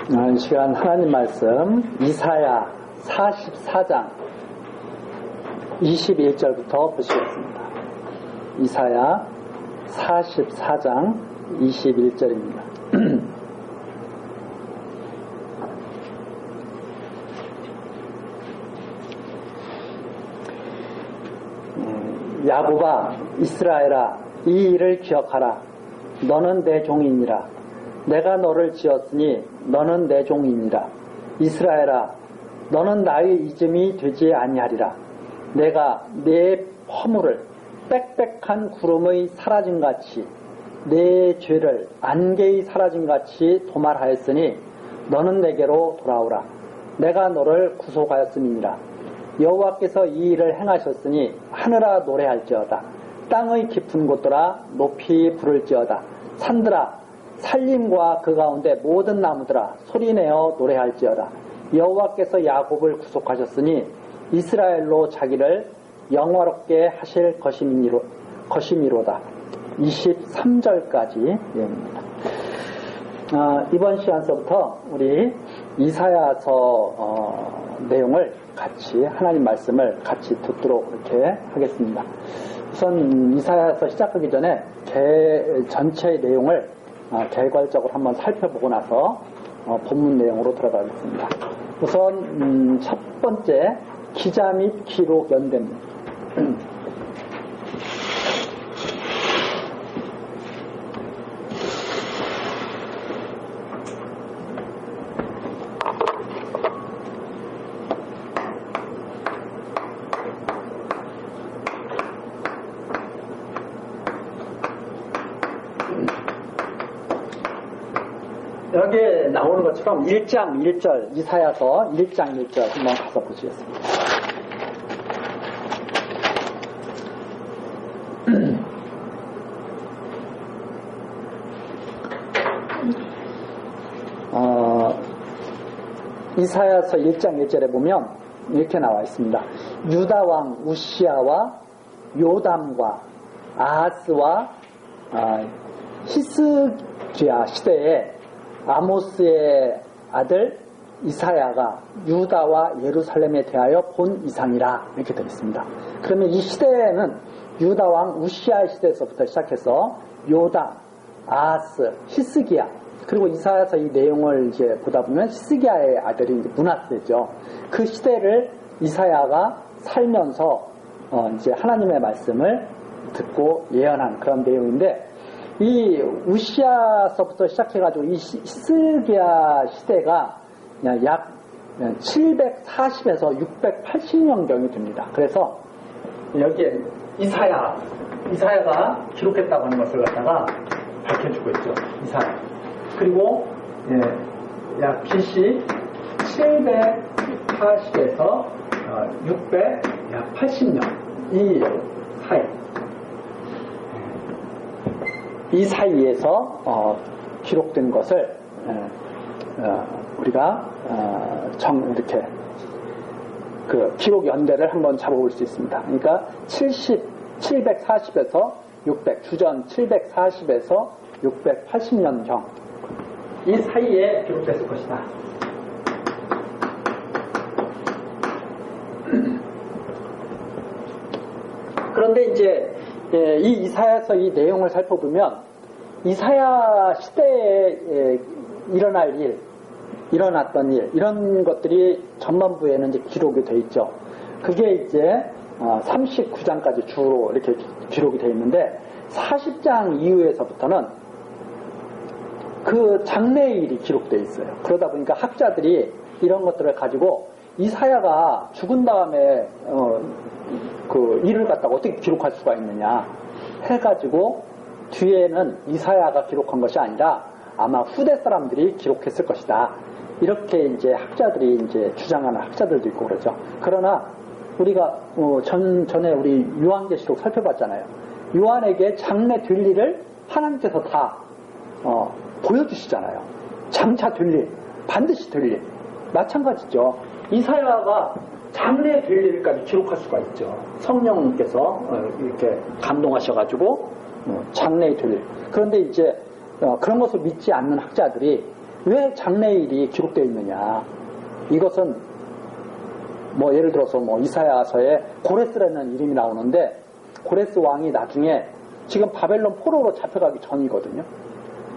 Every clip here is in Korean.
이 시간 하나님 말씀 이사야 44장 21절부터 보시겠습니다. 이사야 44장 21절입니다. 야곱아, 이스라엘아, 이 일을 기억하라. 너는 내 종이니라. 내가 너를 지었으니 너는 내 종이니라. 이스라엘아, 너는 나의 잊음이 되지 아니하리라. 내가 내 허물을 빽빽한 구름의 사라짐같이 내 죄를 안개의 사라짐같이 도말하였으니 너는 내게로 돌아오라. 내가 너를 구속하였음이니라. 여호와께서 이 일을 행하셨으니 하늘아 노래할지어다. 땅의 깊은 곳들아 높이 부를지어다. 산들아 산림과 그 가운데 모든 나무들아 소리내어 노래할지어다. 여호와께서 야곱을 구속하셨으니 이스라엘로 자기를 영화롭게 하실 것이미로다. 23절까지 내용입니다. 이번 시간서부터 우리 이사야서 내용을 같이 하나님 말씀을 같이 듣도록 이렇게 하겠습니다. 우선 이사야서 시작하기 전에 전체의 내용을 개괄적으로 한번 살펴보고 나서 본문 내용으로 들어가겠습니다. 우선 첫 번째 기자 및 기록 연대입니다. 여기에 나오는 것처럼 1장 1절, 이사야서 1장 1절 한번 가서 보시겠습니다. 이사야서 1장 1절에 보면 이렇게 나와 있습니다. 유다 왕 우시야와 요담과 아하스와 히스기야 시대에 아모스의 아들 이사야가 유다와 예루살렘에 대하여 본 이상이라 이렇게 되어 있습니다. 그러면 이 시대는 유다 왕 우시야 시대에서부터 시작해서 요담, 아하스, 히스기야, 그리고 이사야서 이 내용을 이제 보다 보면 히스기야의 아들이 이제 므낫세죠. 그 시대를 이사야가 살면서 이제 하나님의 말씀을 듣고 예언한 그런 내용인데, 이 우시야서부터 시작해가지고 이 히스기야 시대가 약 740에서 680년경이 됩니다. 그래서 여기에 이사야가 기록했다고 하는 것을 갖다가 밝혀주고 있죠. 이사야. 그리고 약 BC 740에서 680년 이 사이. 이 사이에서 기록된 것을 우리가 이렇게 그 기록 연대를 한번 잡아볼 수 있습니다. 그러니까 740에서 600, 주전 740에서 680년경 이 사이에 기록됐을 것이다. 그런데 이제 이 이사야서 이 내용을 살펴보면 이사야 시대에 일어났던 일, 이런 것들이 전반부에는 이제 기록이 되어 있죠. 그게 이제 39장까지 주로 이렇게 기록이 되어 있는데 40장 이후에서부터는 그 장래의 일이 기록되어 있어요. 그러다 보니까 학자들이 이런 것들을 가지고 이사야가 죽은 다음에 그 일을 갖다가 어떻게 기록할 수가 있느냐 해가지고 뒤에는 이사야가 기록한 것이 아니라 아마 후대 사람들이 기록했을 것이다. 이렇게 이제 학자들이 이제 주장하는 학자들도 있고 그러죠. 그러나 우리가 전에 우리 요한계시록 살펴봤잖아요. 요한에게 장래 될 일을 하나님께서 다 보여주시잖아요. 장차 될 일, 반드시 될 일. 마찬가지죠. 이사야가 장래 될 일까지 기록할 수가 있죠. 성령께서 이렇게 감동하셔가지고 장래 될 일. 그런데 이제 그런 것을 믿지 않는 학자들이 왜 장래일이 기록되어 있느냐? 이것은 뭐 예를 들어서 뭐 이사야서에 고레스라는 이름이 나오는데 고레스 왕이 나중에 지금 바벨론 포로로 잡혀가기 전이거든요.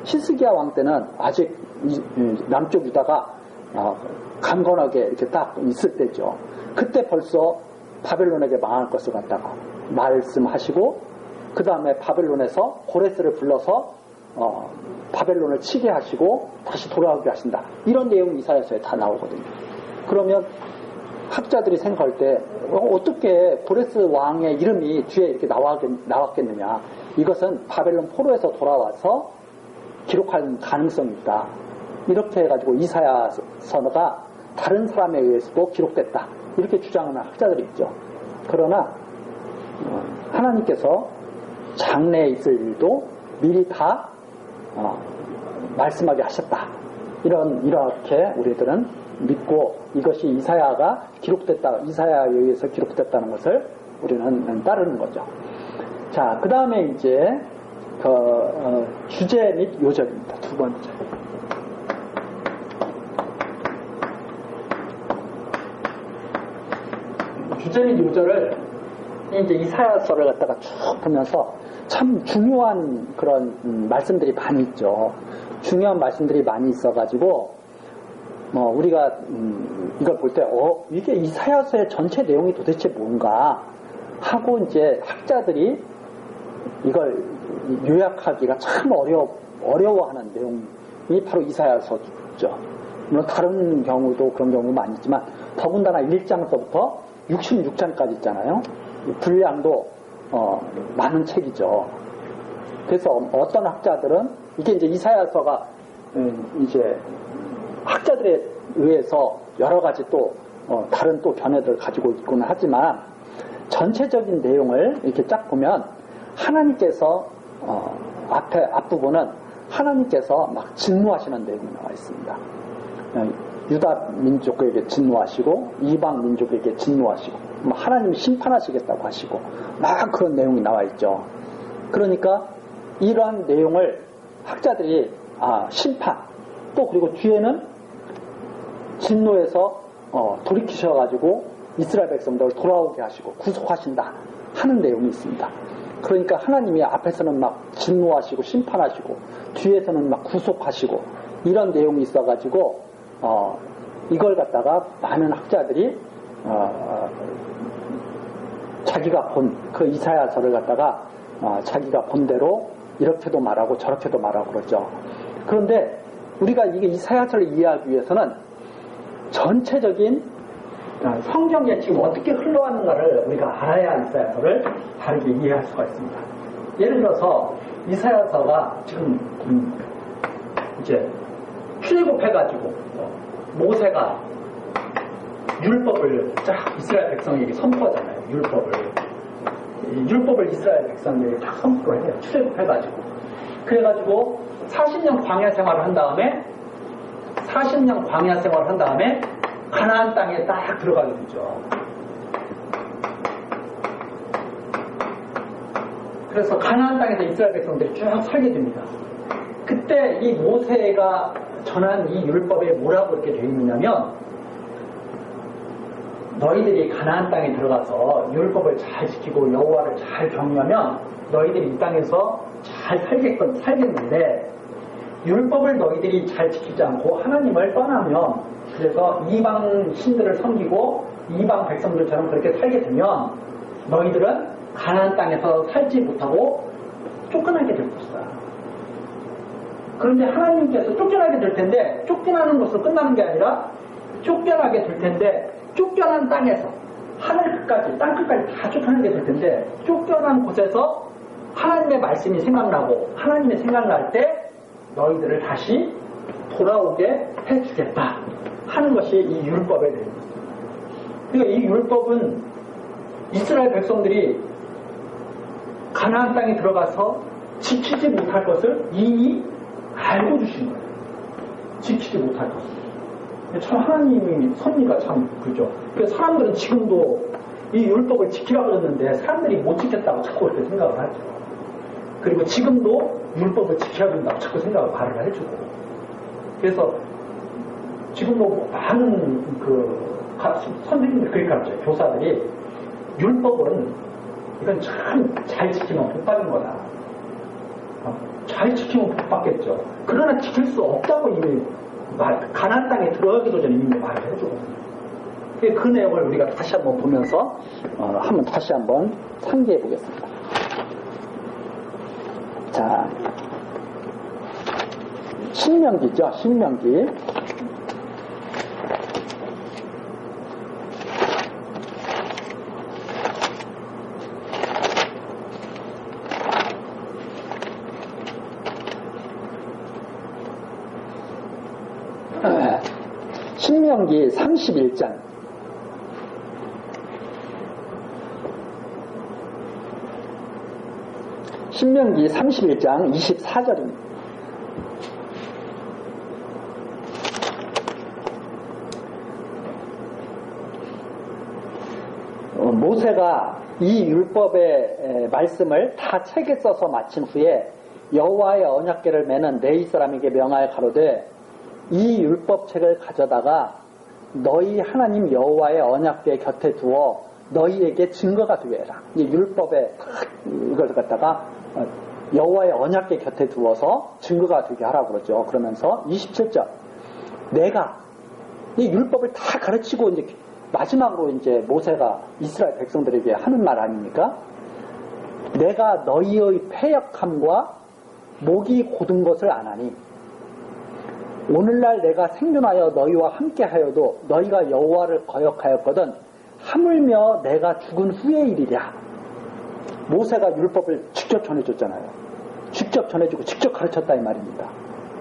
히스기야 왕 때는 아직 남쪽 유다가 강건하게 이렇게 딱 있을 때죠. 그때 벌써 바벨론에게 망할 것을 갖다가 말씀하시고 그 다음에 바벨론에서 고레스를 불러서 바벨론을 치게 하시고 다시 돌아오게 하신다. 이런 내용이 이사야서에 다 나오거든요. 그러면 학자들이 생각할 때 어떻게 고레스 왕의 이름이 뒤에 이렇게 나왔겠느냐. 이것은 바벨론 포로에서 돌아와서 기록할 가능성이 있다. 이렇게 해가지고 이사야서가 다른 사람에 의해서도 기록됐다. 이렇게 주장하는 학자들이 있죠. 그러나 하나님께서 장래에 있을 일도 미리 다 말씀하게 하셨다. 이렇게 우리들은 믿고 이것이 이사야에 의해서 기록됐다는 것을 우리는 따르는 거죠. 자, 그 다음에 이제 주제 및 요절입니다. 두 번째. 주제 및 요절을 이제 이사야서를 갖다가 쭉 보면서 참 중요한 그런 말씀들이 많이 있죠. 중요한 말씀들이 많이 있어가지고 우리가 이걸 볼 때 이게 이사야서의 전체 내용이 도대체 뭔가 하고 이제 학자들이 이걸 요약하기가 참 어려워하는 내용이 바로 이사야서죠. 물론 다른 경우도 그런 경우 많이 있지만 더군다나 1장서부터 66장까지 있잖아요. 분량도 많은 책이죠. 그래서 어떤 학자들은 이게 이제 이사야서가 이제 학자들에 의해서 여러 가지 또 다른 또 견해들을 가지고 있고는 하지만 전체적인 내용을 이렇게 쫙 보면 하나님께서 앞부분은 하나님께서 막 진노하시는 내용이 나와 있습니다. 유다 민족에게 진노하시고 이방 민족에게 진노하시고 하나님이 심판하시겠다고 하시고 막 그런 내용이 나와 있죠. 그러니까 이러한 내용을 학자들이 심판 또 그리고 뒤에는 진노에서 돌이키셔가지고 이스라엘 백성들을 돌아오게 하시고 구속하신다 하는 내용이 있습니다. 그러니까 하나님이 앞에서는 막 진노하시고 심판하시고 뒤에서는 막 구속하시고 이런 내용이 있어가지고 이걸 갖다가 많은 학자들이 자기가 본 그 이사야서를 갖다가 자기가 본 대로 이렇게도 말하고 저렇게도 말하고 그러죠. 그런데 우리가 이게 이사야서를 이해하기 위해서는 전체적인 성경에 지금 어떻게 흘러왔는가를 우리가 알아야 이사야서를 다르게 이해할 수가 있습니다. 예를 들어서 이사야서가 지금 이제 출애굽해가지고 모세가 율법을 쫙 이스라엘 백성에게 선포하잖아요. 율법을 이스라엘 백성에게 쫙 선포를 해요. 출애굽해가지고. 그래가지고 40년 광야 생활을 한 다음에 가나안 땅에 딱 들어가게 되죠. 그래서 가나안 땅에서 이스라엘 백성들이 쭉 살게 됩니다. 그때 이 모세가 전한 이 율법에 뭐라고 이렇게 되어 있느냐면 너희들이 가나안 땅에 들어가서 율법을 잘 지키고 여호와를 잘 경유하면 너희들이 이 땅에서 잘 살겠는데 율법을 너희들이 잘 지키지 않고 하나님을 떠나면 그래서 이방 신들을 섬기고 이방 백성들처럼 그렇게 살게 되면 너희들은 가나안 땅에서 살지 못하고 쫓겨나게 될 것이다. 그런데 하나님께서 쫓겨나게 될 텐데 쫓겨나는 것으로 끝나는 게 아니라 쫓겨나게 될 텐데 쫓겨난 땅에서 하늘 끝까지 땅 끝까지 다 쫓겨나게 될 텐데 쫓겨난 곳에서 하나님의 말씀이 생각나고 하나님의 생각날 때 너희들을 다시 돌아오게 해주겠다 하는 것이 이 율법의 내용입니다. 그러니까 이 율법은 이스라엘 백성들이 가나안 땅에 들어가서 지키지 못할 것을 이미 알고 주신 거예요. 지키지 못할 것을. 참 하나님의 섭리가 참 그죠. 그래서 사람들은 지금도 이 율법을 지키라고 그랬는데 사람들이 못 지켰다고 자꾸 그렇게 생각을 하죠. 그리고 지금도 율법을 지켜야 된다고 자꾸 생각을 말을 해주고. 그래서 지금 뭐 많은 선생님들 그렇게 가르쳐요. 교사들이 율법은 이건 참 잘 지키면 복 받는 거다. 잘 지키면 복 받겠죠. 그러나 지킬 수 없다고 이미 가나안 땅에 들어가기도 전에 이미 말을 해주거든요. 그 내용을 우리가 다시 한번 보면서 다시 한번 상기해 보겠습니다. 자, 신명기죠. 신명기. 신명기 31장. 신명기 31장 24절입니다. 모세가 이 율법의 말씀을 다 책에 써서 마친 후에 여호와의 언약궤를 매는 레위 사람에게 명하여 가로되 이 율법책을 가져다가 너희 하나님 여호와의 언약궤 곁에 두어 너희에게 증거가 되게 해라. 이 율법에 이걸 갖다가 여호와의 언약궤 곁에 두어서 증거가 되게 하라고 그러죠. 그러면서 27절 내가 이 율법을 다 가르치고 이제 마지막으로 이제 모세가 이스라엘 백성들에게 하는 말 아닙니까? 내가 너희의 패역함과 목이 곧은 것을 아나니 오늘날 내가 생존하여 너희와 함께하여도 너희가 여호와를 거역하였거든 하물며 내가 죽은 후의 일이랴. 모세가 율법을 직접 전해줬잖아요. 직접 전해주고 직접 가르쳤다 이 말입니다.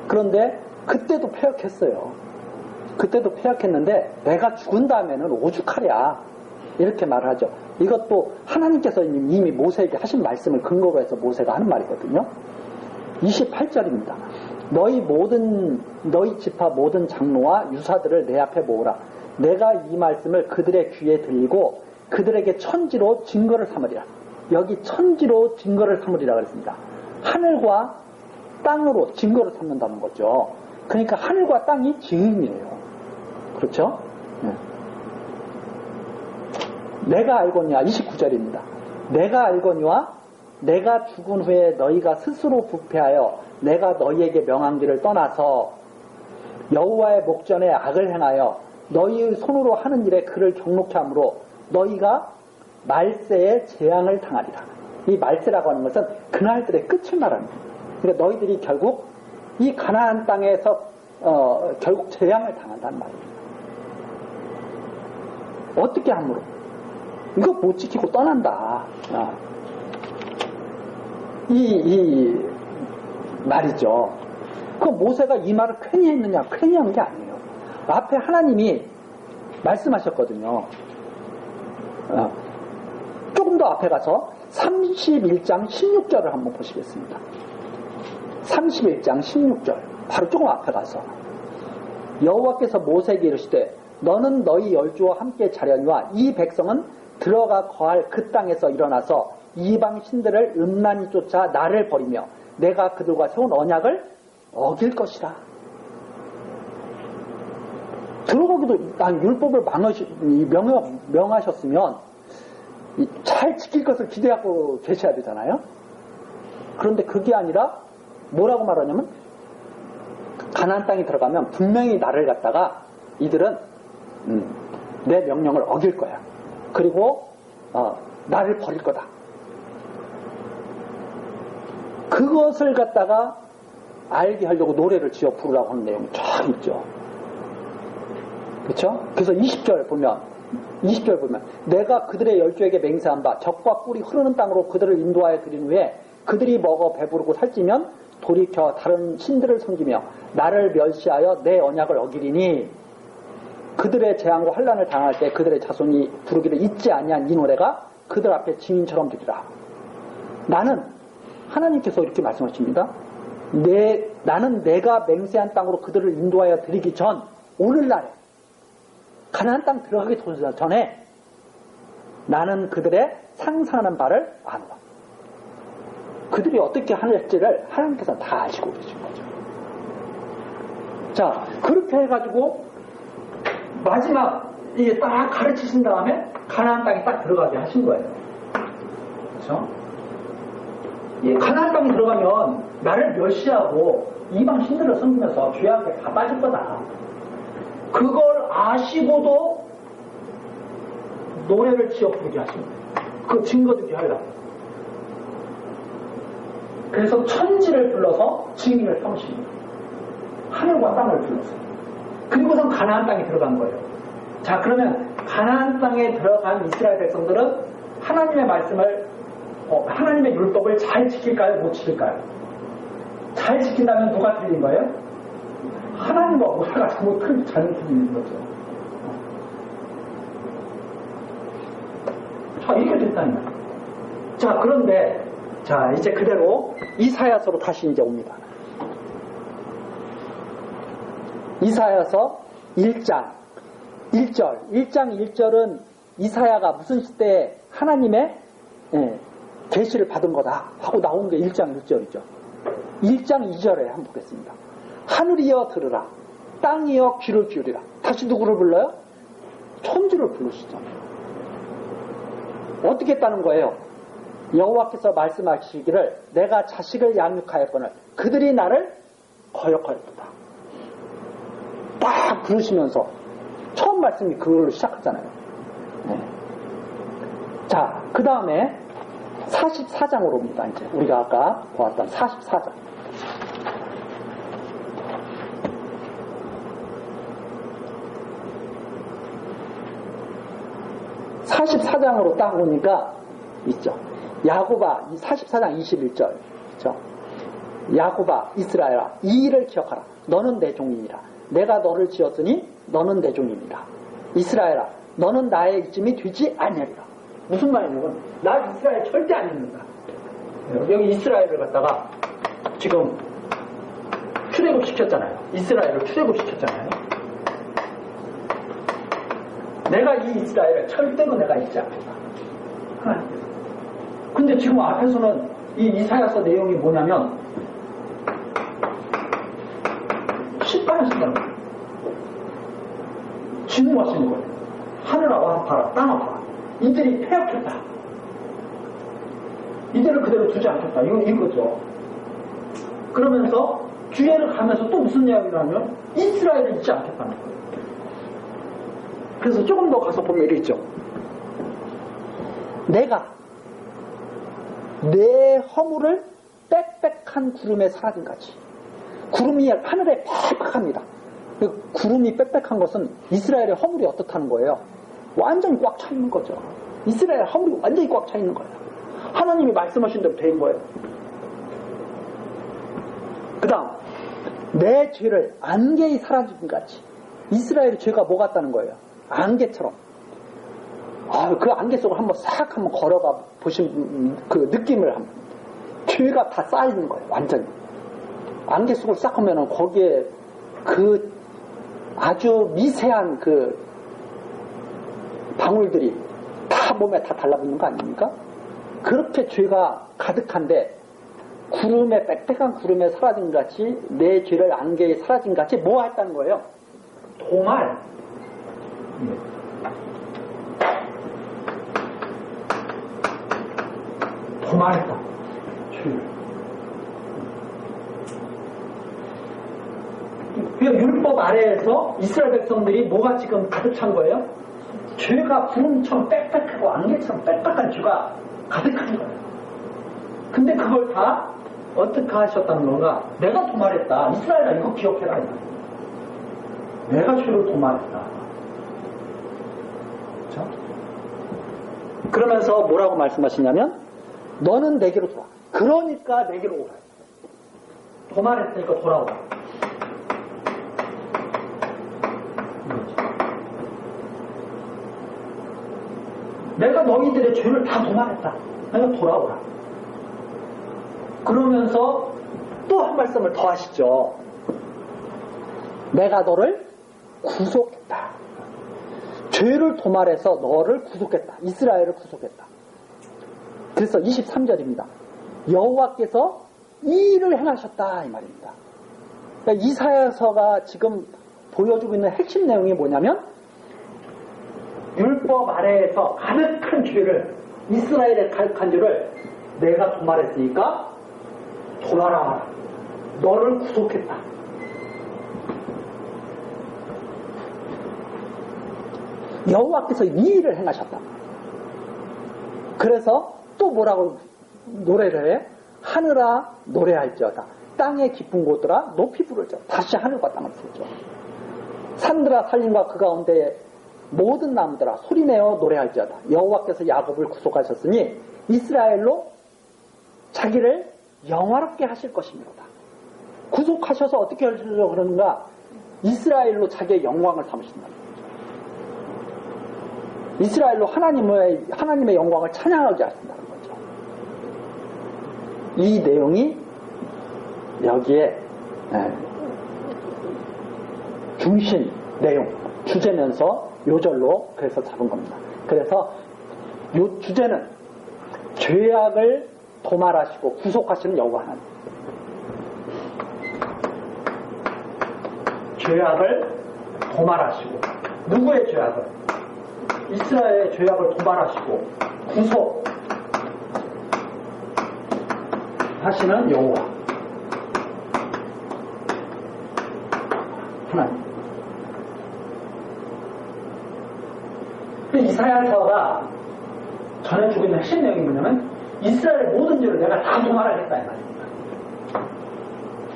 그런데 그때도 패역했어요. 그때도 패역했는데 내가 죽은 다음에는 오죽하랴 이렇게 말을 하죠. 이것도 하나님께서 이미 모세에게 하신 말씀을 근거로 해서 모세가 하는 말이거든요. 28절입니다. 너희 지파 모든 장로와 유사들을 내 앞에 모으라. 내가 이 말씀을 그들의 귀에 들리고 그들에게 천지로 증거를 삼으리라. 여기 천지로 증거를 삼으리라 그랬습니다. 하늘과 땅으로 증거를 삼는다는 거죠. 그러니까 하늘과 땅이 증인이에요. 그렇죠? 네. 내가 알거니와 29절입니다. 내가 알거니와 내가 죽은 후에 너희가 스스로 부패하여 내가 너희에게 명한 길을 떠나서 여호와의 목전에 악을 행하여 너희의 손으로 하는 일에 그를 경록케 함으로 너희가 말세의 재앙을 당하리라. 이 말세라고 하는 것은 그날들의 끝을 말합니다. 그러니까 너희들이 결국 이 가나안 땅에서 결국 재앙을 당한다는 말입니다. 어떻게 함으로? 이거 못 지키고 떠난다. 이 말이죠. 그 모세가 이 말을 괜히 했느냐? 괜히 한 게 아니에요. 앞에 하나님이 말씀하셨거든요. 조금 더 앞에 가서 31장 16절을 한번 보시겠습니다. 31장 16절 바로 조금 앞에 가서 여호와께서 모세에게 이르시되 너는 너희 열조와 함께 자려니와 이 백성은 들어가 거할 그 땅에서 일어나서 이방 신들을 음란히 쫓아 나를 버리며 내가 그들과 세운 언약을 어길 것이라. 들어가기도 율법을 명하셨으면 잘 지킬 것을 기대하고 계셔야 되잖아요. 그런데 그게 아니라 뭐라고 말하냐면 가나안 땅에 들어가면 분명히 나를 갖다가 이들은 내 명령을 어길 거야. 그리고 나를 버릴 거다. 그것을 갖다가 알게 하려고 노래를 지어 부르라고 하는 내용이 쫙 있죠. 그렇죠? 그래서 20절 보면 내가 그들의 열조에게 맹세한 바 적과 꿀이 흐르는 땅으로 그들을 인도하여 드린 후에 그들이 먹어 배부르고 살찌면 돌이켜 다른 신들을 섬기며 나를 멸시하여 내 언약을 어기리니 그들의 재앙과 환난을 당할 때 그들의 자손이 부르기를 잊지 아니한 이 노래가 그들 앞에 증인처럼 되리라. 나는 하나님께서 이렇게 말씀하십니다. 나는 내가 맹세한 땅으로 그들을 인도하여 드리기 전 오늘날에 가나안 땅 들어가기 전에 나는 그들의 상상하는 바를 아노라. 그들이 어떻게 하는지를 하나님께서 다 아시고 계신 거죠. 자, 그렇게 해가지고 마지막 이게 딱 가르치신 다음에 가나안 땅에 딱 들어가게 하신 거예요. 그렇죠? 가나안 땅에 들어가면 나를 멸시하고 이방 신들을 섬기면서 죄악에 다 빠질 거다. 그걸 아시고도 노래를 지어 부르게 하신 거예요. 그 증거주기 하려고. 그래서 천지를 불러서 증인을 삼으신 거예요. 하늘과 땅을 불러서. 그리고선 가나안 땅에 들어간 거예요. 자, 그러면 가나안 땅에 들어간 이스라엘 백성들은 하나님의 말씀을 하나님의 율법을 잘 지킬까요? 못 지킬까요? 잘 지킨다면 누가 틀린 거예요? 하나님과 우리가 잘못 틀리는 거죠. 자, 이렇게 됐다니까. 자, 그런데 자, 이제 그대로 이사야서로 다시 이제 옵니다. 이사야서 1장 1절 1장 1절은 이사야가 무슨 시대에 하나님의 계시를 받은 거다 하고 나온 게 1장 1절이죠. 1장 2절에 한번 보겠습니다. 하늘이여 들으라, 땅이여 귀를 기울이라. 다시 누구를 불러요? 천주를 부르시죠. 어떻게 했다는 거예요? 여호와께서 말씀하시기를 내가 자식을 양육하였거늘 그들이 나를 거역하였도다. 딱 부르시면서 처음 말씀이 그걸로 시작하잖아요. 네. 자, 그 다음에 44장으로 옵니다. 이제 우리가 아까 보았던 44장. 44장으로 딱 보니까 있죠. 야곱아, 44장 21절. 그렇죠? 야곱아, 이스라엘아, 이 일을 기억하라. 너는 내 종이니라. 내가 너를 지었으니 너는 내 종이니라. 이스라엘아, 너는 나의 이쯤이 되지 아니하리라. 무슨 말이냐면 나 이스라엘 절대 안 믿는다. 여기 이스라엘을 갖다가 지금 출애굽 시켰잖아요. 이스라엘을 출애굽 시켰잖아요. 내가 이 이스라엘을 절대로 내가 잊지 않겠다. 하나님께서. 근데 지금 앞에서는 이 이사야서 내용이 뭐냐면 시판하신다는 거예요. 진노하시는 거예요. 하늘아 와서 봐라, 땅아 봐라. 이들이 패역했다. 이들을 그대로 두지 않겠다. 이거죠. 그러면서 뒤에를 가면서 또 무슨 이야기를 하면 이스라엘을 잊지 않겠다는 거예요. 그래서 조금 더 가서 보면 이러죠. 내가 내 허물을 빽빽한 구름에 사라진같이. 구름이 하늘에 빽빽합니다. 그 구름이 빽빽한 것은 이스라엘의 허물이 어떻다는 거예요? 완전히 꽉 차 있는 거죠. 이스라엘 허물이 완전히 꽉 차 있는 거예요. 하나님이 말씀하신 대로 된 거예요. 그 다음 내 죄를 안개에 사라진 같이. 이스라엘의 죄가 뭐 같다는 거예요? 안개처럼. 그 안개 속을 한번 싹 한번 걸어가 보신 그 느낌을 한번. 죄가 다 쌓이는 거예요. 완전히. 안개 속을 싹 하면은 거기에 그 아주 미세한 그 방울들이 다 몸에 다 달라붙는 거 아닙니까? 그렇게 죄가 가득한데 구름에 빽빽한 구름에 사라진 같이 내 죄를 안개에 사라진 같이 뭐 했다는 거예요? 도말. 도말했다. 죄를. 율법 아래에서 이스라엘 백성들이 뭐가 지금 가득 찬 거예요? 죄가 구름처럼 빽빽하고 안개처럼 빽빽한 죄가 가득한 거예요. 근데 그걸 다 어떻게 하셨다는 건가? 내가 도말했다. 이스라엘아 이거 기억해라. 내가 죄를 도말했다. 그렇죠? 그러면서 뭐라고 말씀하시냐면 너는 내게로 돌아. 그러니까 내게로 오라. 도말했으니까 돌아오라. 내가 너희들의 죄를 다 도말했다. 내가 돌아오라. 그러면서 또 한 말씀을 더 하시죠. 내가 너를 구속했다. 죄를 도말해서 너를 구속했다. 이스라엘을 구속했다. 그래서 23절입니다. 여호와께서 이 일을 행하셨다 이 말입니다. 그러니까 이사야서가 지금 보여주고 있는 핵심 내용이 뭐냐면 율법 아래에서 가득한 죄를 이스라엘의 가득한 죄를 내가 도말했으니까 돌아라. 너를 구속했다. 여호와께서 이 일을 행하셨다. 그래서 또 뭐라고 노래를 해? 하늘아 노래할지어다. 땅의 깊은 곳들아 높이 부르죠. 다시 하늘과 땅을 부르죠. 산들아 산림과 그 가운데 모든 나무들아 소리내어 노래할지어다. 여호와께서 야곱을 구속하셨으니 이스라엘로 자기를 영화롭게 하실 것입니다. 구속하셔서 어떻게 하시려고 그러는가? 이스라엘로 자기의 영광을 삼으신다. 이스라엘로 하나님의 영광을 찬양하게 하신다는 거죠. 이 내용이 여기에 중심 내용, 주제면서 요절로 그래서 잡은 겁니다. 그래서 요 주제는 죄악을 도말하시고 구속하시는 여호와 하나님. 죄악을 도말하시고, 누구의 죄악을? 이스라엘의 죄악을 도말하시고 구속하시는 여호와 하나님. 이사야서가 전해주고 있는 핵심 내용이 뭐냐면 이스라엘의 모든 죄를 내가 다 도말하겠다 이 말입니다.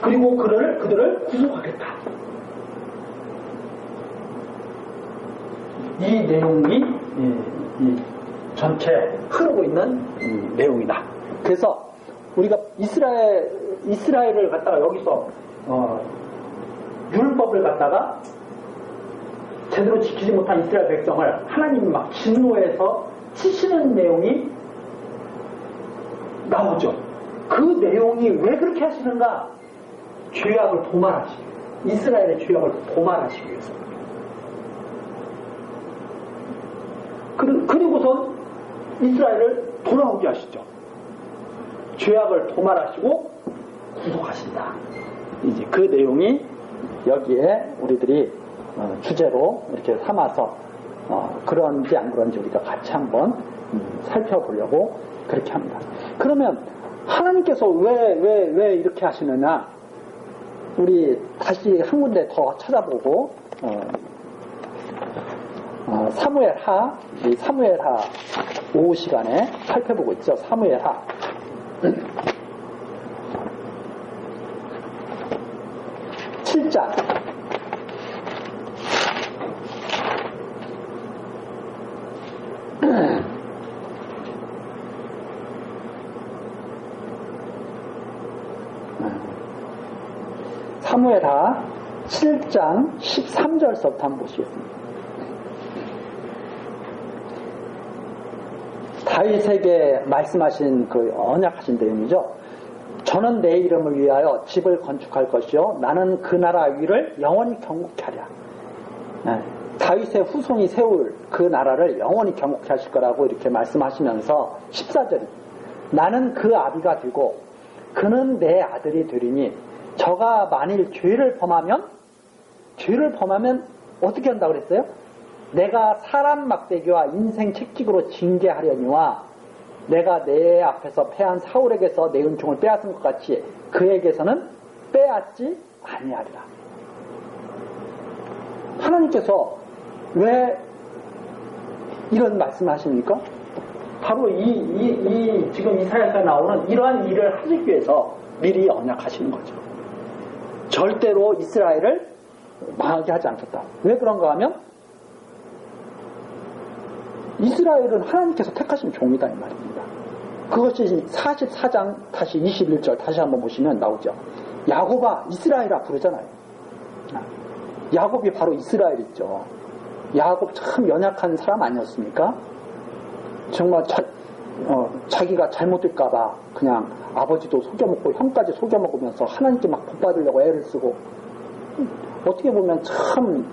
그리고 그들을 구속하겠다. 이 내용이 이 전체 흐르고 있는 내용이다. 그래서 우리가 이스라엘을 갖다가 여기서 율법을 갖다가 제대로 지키지 못한 이스라엘 백성을 하나님이 막 진노해서 치시는 내용이 나오죠. 그 내용이 왜 그렇게 하시는가? 죄악을 도말하시기 위해서. 이스라엘의 죄악을 도말하시기 위해서. 그리고선 이스라엘을 돌아오게 하시죠. 죄악을 도말하시고 구속하신다. 이제 그 내용이 여기에 우리들이 주제로 이렇게 삼아서 그런지 안 그런지 우리가 같이 한번 살펴보려고 그렇게 합니다. 그러면 하나님께서 왜 이렇게 하시느냐? 우리 다시 한 군데 더 찾아보고 사무엘하 오후 시간에 살펴보고 있죠. 사무엘하 7장 사무엘하 7장 13절서부터 한번 보시겠습니다. 다윗에게 말씀하신 그 언약하신 내용이죠. 저는 내 이름을 위하여 집을 건축할 것이요 나는 그 나라 위를 영원히 경고케 하랴. 다윗의 후손이 세울 그 나라를 영원히 경고케 하실 거라고 이렇게 말씀하시면서 14절이 나는 그 아비가 되고 그는 내 아들이 되리니 저가 만일 죄를 범하면 어떻게 한다고 그랬어요? 내가 사람 막대기와 인생 채찍으로 징계하려니와 내가 내 앞에서 패한 사울에게서 내 은총을 빼앗은 것 같이 그에게서는 빼앗지 아니하리라. 하나님께서 왜 이런 말씀을 하십니까? 바로 지금 이사야서에 나오는 이러한 일을 하시기 위해서 미리 언약하시는 거죠. 절대로 이스라엘을 망하게 하지 않겠다. 왜 그런가 하면 이스라엘은 하나님께서 택하신 종이다 이 말입니다. 그것이 44장 다시 21절 다시 한번 보시면 나오죠. 야곱아 이스라엘아 부르잖아요. 야곱이 바로 이스라엘이죠. 야곱 참 연약한 사람 아니었습니까? 정말 자기가 잘못될까봐 그냥 아버지도 속여먹고 형까지 속여먹으면서 하나님께 막 복받으려고 애를 쓰고 어떻게 보면 참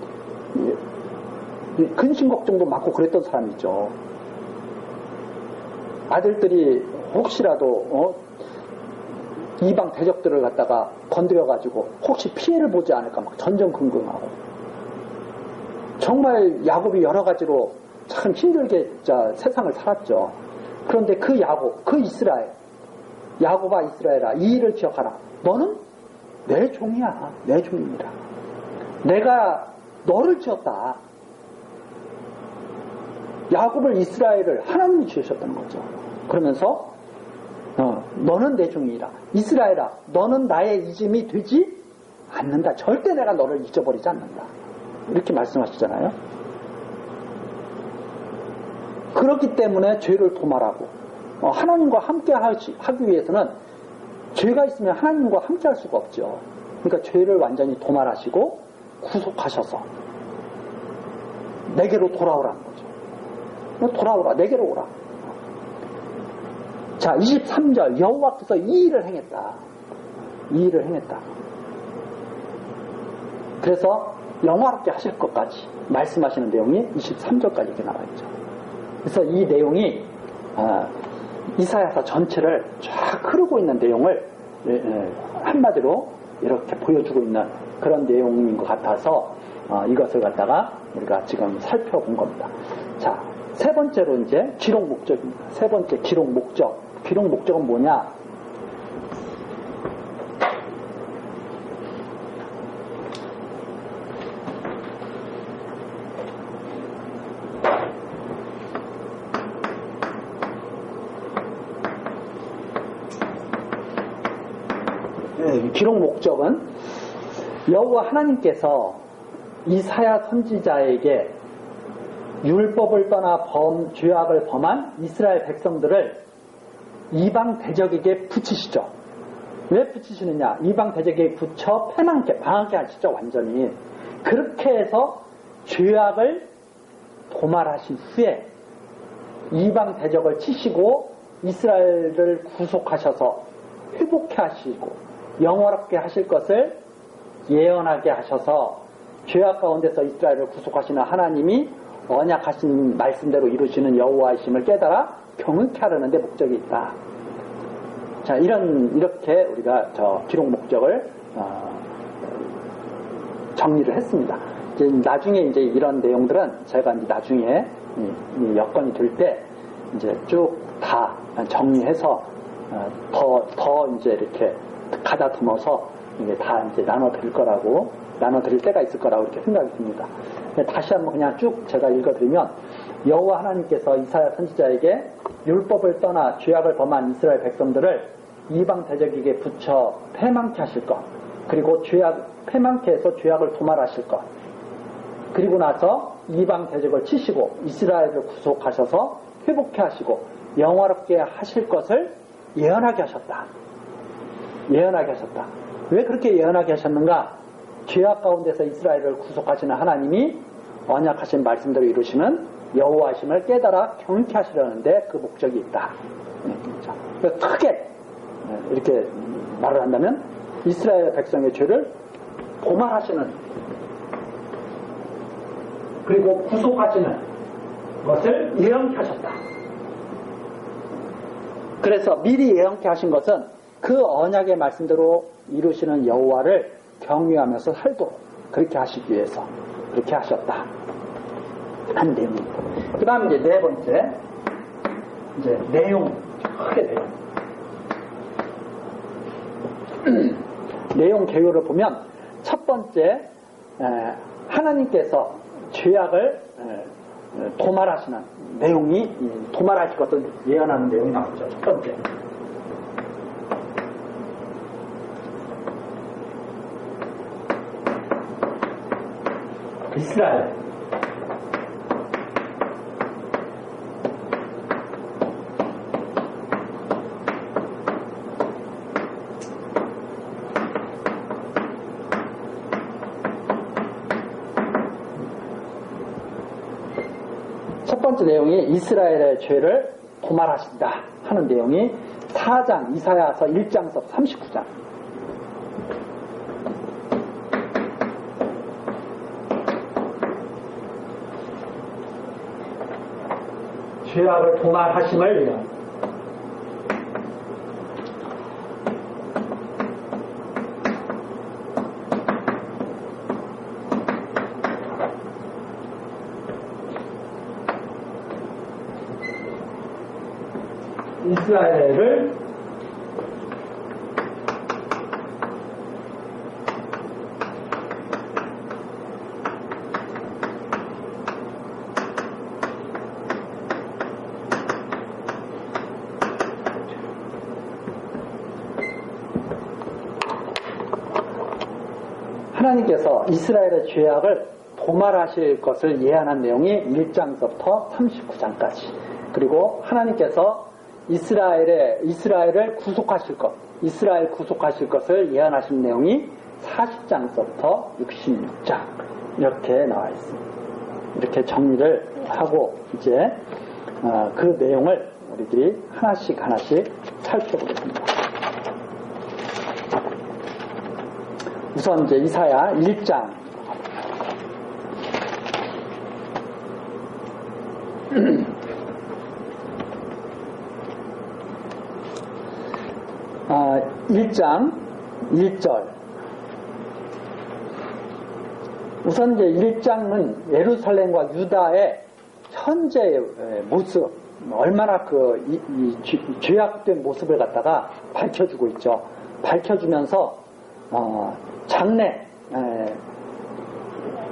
근심 걱정도 많고 그랬던 사람이죠. 아들들이 혹시라도 이방 대적들을 갖다가 건드려가지고 혹시 피해를 보지 않을까 막 전전긍긍하고 정말 야곱이 여러 가지로 참 힘들게 세상을 살았죠. 그런데 그 야곱, 그 이스라엘, 야곱아 이스라엘아, 이 일을 기억하라. 너는 내 종이야. 내 종이라. 내가 너를 지었다. 야곱을, 이스라엘을 하나님이 지으셨다는 거죠. 그러면서 너는 내 종이라. 이스라엘아, 너는 나의 잊음이 되지 않는다. 절대 내가 너를 잊어버리지 않는다. 이렇게 말씀하시잖아요. 그렇기 때문에 죄를 도말하고 하나님과 함께 하기 위해서는 죄가 있으면 하나님과 함께 할 수가 없죠. 그러니까 죄를 완전히 도말하시고 구속하셔서 내게로 돌아오라는 거죠. 돌아오라. 내게로 오라. 자, 23절 여호와께서 이 일을 행했다. 이 일을 행했다. 그래서 영화롭게 하실 것까지 말씀하시는 내용이 23절까지 이렇게 나와 있죠. 그래서 이 내용이 이사야서 전체를 쫙 흐르고 있는 내용을 한마디로 이렇게 보여주고 있는 그런 내용인 것 같아서 이것을 갖다가 우리가 지금 살펴본 겁니다. 자, 세 번째로 이제 기록 목적입니다. 세 번째 기록 목적. 기록 목적은 뭐냐? 기록 목적은 여호와 하나님께서 이사야 선지자에게 율법을 떠나 죄악을 범한 이스라엘 백성들을 이방 대적에게 붙이시죠. 왜 붙이시느냐? 이방 대적에게 붙여 방하게 하시죠. 완전히. 그렇게 해서 죄악을 도말하신 후에 이방 대적을 치시고 이스라엘을 구속하셔서 회복해 하시고 영원롭게 하실 것을 예언하게 하셔서 죄악 가운데서 이스라엘을 구속하시는 하나님이 언약하신 말씀대로 이루시는 여호와이심을 깨달아 경외케 하려는 데 목적이 있다. 자, 이렇게 우리가 기록 목적을 정리를 했습니다. 이제 나중에 이제 이런 내용들은 제가 이제 나중에 여건이 될 때 이제 쭉 다 정리해서 더 이제 이렇게 가다듬어서 이게 다 이제 나눠드릴 때가 있을 거라고 이렇게 생각이 듭니다. 다시 한번 그냥 쭉 제가 읽어드리면 여호와 하나님께서 이사야 선지자에게 율법을 떠나 죄악을 범한 이스라엘 백성들을 이방 대적에게 붙여 패망케 하실 것, 그리고 패망케 해서 죄악을 도말하실 것, 그리고 나서 이방 대적을 치시고 이스라엘을 구속하셔서 회복케 하시고 영화롭게 하실 것을 예언하게 하셨다. 예언하게 하셨다. 왜 그렇게 예언하게 하셨는가? 죄악 가운데서 이스라엘을 구속하시는 하나님이 언약하신 말씀대로 이루시는 여호와심을 깨달아 경외케 하시려는데 그 목적이 있다. 크게 이렇게 말을 한다면 이스라엘 백성의 죄를 도말하시는, 그리고 구속하시는 것을 예언케 하셨다. 그래서 미리 예언케 하신 것은 그 언약의 말씀대로 이루시는 여호와를 경외하면서 살도록 그렇게 하시기 위해서 그렇게 하셨다 한 내용입니다. 그 다음 이제 네 번째 이제 내용, 크게 내용 개요를 보면 첫 번째 하나님께서 죄악을 도말하시는 내용이, 도말하실 것을 예언하는 내용이 나오죠. 첫 번째 이스라엘, 첫 번째 내용이 이스라엘의 죄를 도말하신다 하는 내용이 4장 이사야서 1장서 39장. 죄악을 도말하심을 위한 이스라엘을 하나님께서 이스라엘의 죄악을 도말하실 것을 예언한 내용이 1장부터 39장까지, 그리고 하나님께서 이스라엘을 구속하실 것, 이스라엘 구속하실 것을 예언하신 내용이 40장부터 66장 이렇게 나와 있습니다. 이렇게 정리를 하고 이제 그 내용을 우리들이 하나씩 살펴보겠습니다. 우선 이제 이사야 1장. 아, 1장 1절. 우선 이제 1장은 예루살렘과 유다의 현재의 모습, 얼마나 죄악된 모습을 갖다가 밝혀주고 있죠. 밝혀주면서 장래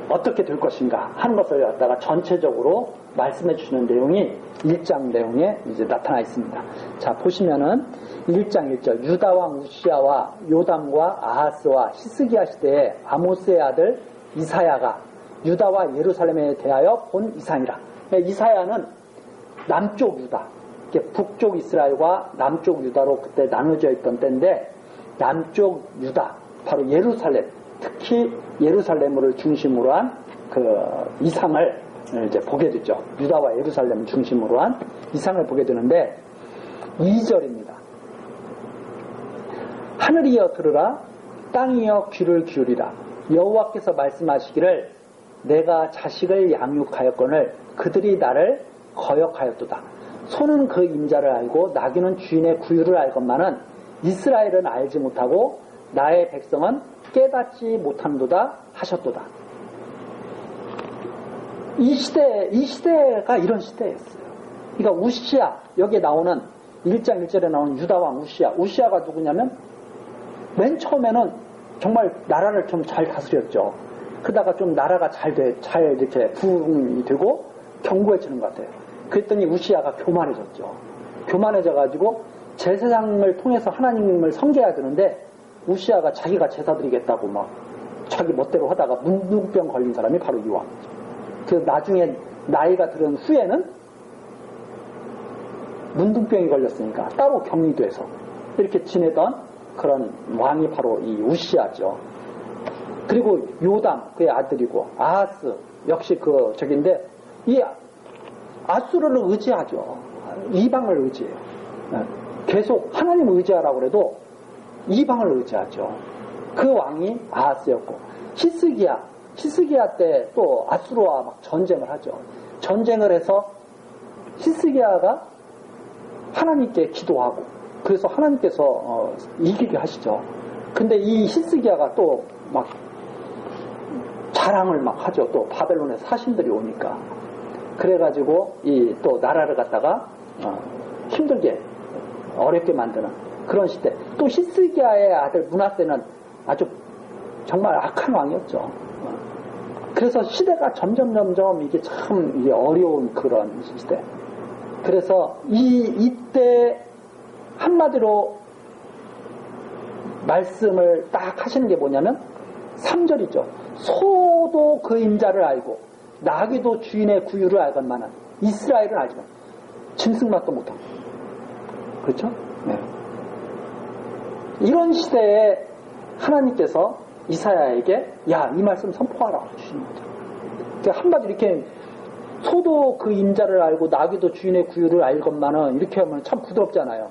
어떻게 될 것인가 하는 것을 갖다가 전체적으로 말씀해 주시는 내용이 1장 내용에 이제 나타나 있습니다. 자, 보시면은 1장 1절. 유다 왕 우시야와 요담과 아하스와 히스기야 시대에 아모스의 아들 이사야가 유다와 예루살렘에 대하여 본 이상이라. 이사야는 남쪽 유다, 북쪽 이스라엘과 남쪽 유다로 그때 나눠져 있던 때인데, 남쪽 유다, 바로 예루살렘, 특히 예루살렘을 중심으로 한 그 이상을 이제 보게 되죠. 유다와 예루살렘을 중심으로 한 이상을 보게 되는데, 2절입니다. 하늘이여 들으라, 땅이여 귀를 기울이라. 여호와께서 말씀하시기를 내가 자식을 양육하였거늘 그들이 나를 거역하였도다. 소는 그 임자를 알고 나귀는 주인의 구유를 알건만은 이스라엘은 알지 못하고 나의 백성은 깨닫지 못한도다 하셨도다. 이 시대가 이런 시대였어요. 그러니까 우시야, 여기에 나오는 1장 1절에 나오는 유다왕 우시야가 누구냐면 맨 처음에는 정말 나라를 좀 잘 다스렸죠. 그러다가 좀 나라가 잘 이렇게 부흥이 되고 견고해지는 것 같아요. 그랬더니 우시야가 교만해졌죠. 교만해져가지고 제사장을 통해서 하나님을 섬겨야 되는데, 우시야가 자기가 제사 드리겠다고 막 자기 멋대로 하다가 문둥병 걸린 사람이 바로 이 왕이죠. 그 나중에 나이가 들은 후에는 문둥병이 걸렸으니까 따로 격리돼서 이렇게 지내던 그런 왕이 바로 이 우시야죠. 그리고 요담 그의 아들이고 아하스 역시 저긴데, 이 아수르를 의지하죠. 이방을 의지해요. 계속 하나님을 의지하라고 그래도 이방을 의지하죠. 그 왕이 아하스였고, 히스기야 때 또 아수르와 막 전쟁을 하죠. 전쟁을 해서 히스기야가 하나님께 기도하고, 그래서 하나님께서 이기게 하시죠. 근데 이 히스기야가 또 막 자랑을 막 하죠. 또 바벨론의 사신들이 오니까. 그래가지고 이 또 나라를 갖다가 힘들게 어렵게 만드는 그런 시대. 또 히스기야의 아들 므낫세는 아주 정말 악한 왕이었죠. 그래서 시대가 점점 이게 참 이게 어려운 그런 시대. 그래서 이때 한마디로 말씀을 딱 하시는 게 뭐냐면 3절이죠. 소도 그 임자를 알고 나귀도 주인의 구유를 알건만은 이스라엘은 알지만 짐승맛도 못하고. 그렇죠? 네. 이런 시대에 하나님께서 이사야에게 야, 이 말씀 선포하라 주시는 거죠. 그러니까 한마디로 이렇게 소도 그 임자를 알고 나귀도 주인의 구유를 알건만은 이렇게 하면 참 부드럽잖아요.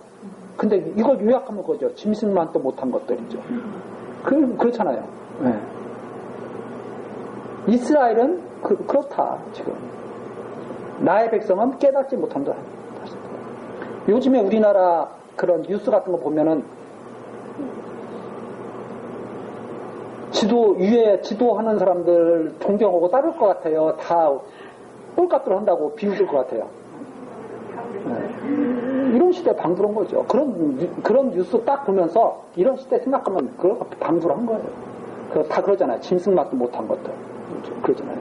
근데 이걸 요약하면 그거죠. 짐승만도 못한 것들이죠. 그렇잖아요. 네. 이스라엘은 그렇다 지금. 나의 백성은 깨닫지 못한다. 요즘에 우리나라 그런 뉴스 같은 거 보면은 위에 지도하는 사람들 존경하고 따를 것 같아요. 다 꼴값들 한다고 비웃을 것 같아요. 네. 이런 시대에 방불한 거죠. 그런 뉴스 딱 보면서 이런 시대 생각하면 그거 방불한 거예요. 다 그러잖아요. 짐승맛도 못한 것들. 그러잖아요.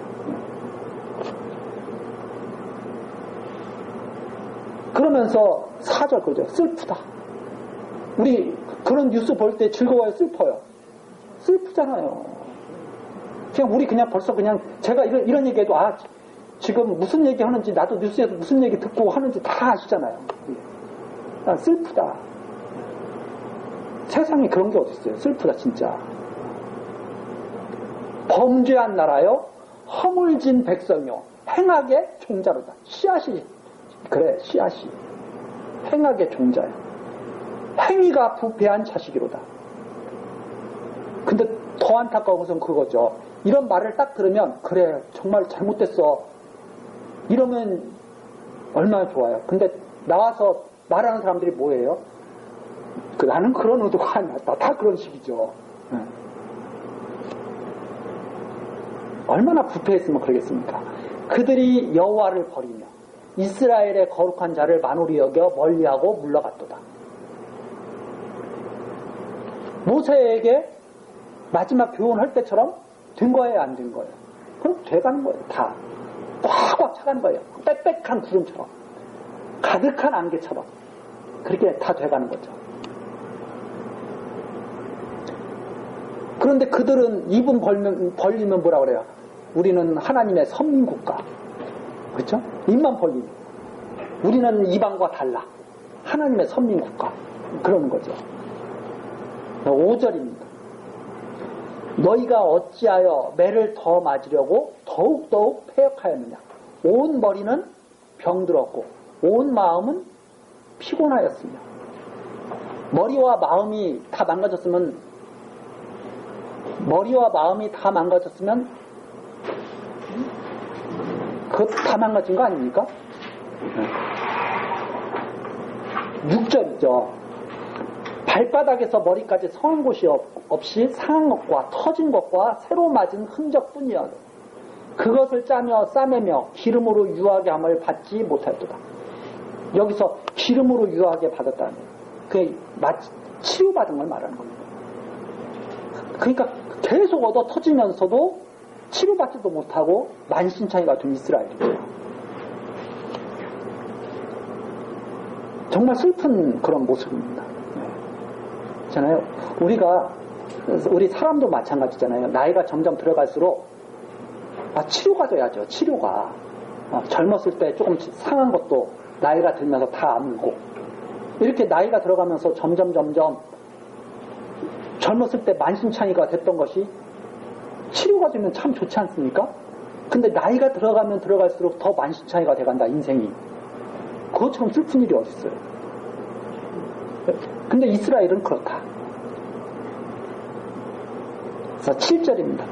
그러면서 4절 그러죠. 슬프다. 우리 그런 뉴스 볼 때 즐거워요? 슬퍼요? 슬프잖아요. 우리 벌써 제가 이런 얘기해도 지금 무슨 얘기 하는지 나도 뉴스에서 무슨 얘기 듣고 하는지 다 아시잖아요. 슬프다. 세상에 그런 게 어딨어요. 슬프다 진짜. 범죄한 나라요 허물진 백성이요 행악의 종자로다. 씨앗이 그래 씨앗이 행악의 종자야. 행위가 부패한 자식이로다. 근데 더 안타까운 것은 그거죠. 이런 말을 딱 들으면 그래 정말 잘못됐어 이러면 얼마나 좋아요. 근데 나와서 말하는 사람들이 뭐예요? 나는 그런 의도가 아니야. 다 그런 식이죠. 얼마나 부패했으면 그러겠습니까? 그들이 여호와를 버리며 이스라엘의 거룩한 자를 만홀히 여겨 멀리하고 물러갔도다. 모세에게 마지막 교훈할 때처럼 된 거예요, 안 된 거예요? 그럼 돼가는 거예요, 다. 꽉꽉 차가는 거예요. 빽빽한 구름처럼. 가득한 안개처럼. 그렇게 다 돼가는 거죠. 그런데 그들은 입은 벌리면 뭐라 그래요? 우리는 하나님의 선민국가. 그렇죠? 입만 벌리면. 우리는 이방과 달라. 하나님의 선민국가. 그러는 거죠. 5절입니다. 너희가 어찌하여 매를 더 맞으려고 더욱더욱 패역하였느냐. 온 머리는 병들었고 온 마음은 피곤하였으며. 머리와 마음이 다 망가졌으면 그것 다 망가진 거 아닙니까? 6절이죠. 발바닥에서 머리까지 성한 곳이 없이 상한 것과 터진 것과 새로 맞은 흔적뿐이여 그것을 짜며 싸매며 기름으로 유하게 함을 받지 못하였도다. 여기서 기름으로 유하게 받았다는 그게 치유받은 걸 말하는 겁니다. 그러니까 계속 얻어 터지면서도 치료받지도 못하고 만신창이가 된 이스라엘이에요. 정말 슬픈 그런 모습입니다. 잖아요. 우리 사람도 마찬가지잖아요. 나이가 점점 들어갈수록 치료가 돼야죠. 치료가 젊었을 때 조금 상한 것도 나이가 들면서 다 아물고 이렇게 나이가 들어가면서 점점 젊었을 때 만신창이가 됐던 것이 치료가 되면 참 좋지 않습니까? 근데 나이가 들어가면 들어갈수록 더 만신창이가 돼간다 인생이. 그것처럼 슬픈 일이 어디 있어요? 근데 이스라엘은 그렇다. 그래서 7절입니다.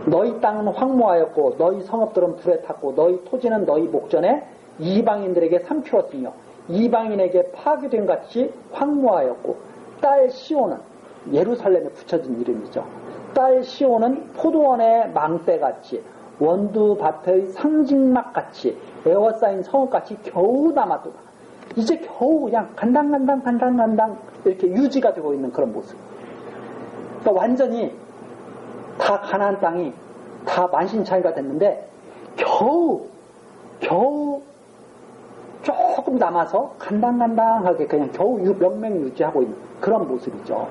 너희 땅은 황무하였고 너희 성읍들은 불에 탔고 너희 토지는 너희 목전에 이방인들에게 삼키웠으며 이방인에게 파괴된 같이 황무하였고 딸 시온은 예루살렘에 붙여진 이름이죠. 딸 시온은 포도원의 망대같이 원두밭의 상징막같이 에워싸인 성읍같이 겨우 남았도다. 이제 겨우 그냥 간당간당 이렇게 유지가 되고 있는 그런 모습. 그러니까 완전히 다 가나안 땅이 다 만신창이가 됐는데 겨우 조금 남아서 간당간당하게 그냥 겨우 명맥 유지하고 있는 그런 모습이죠.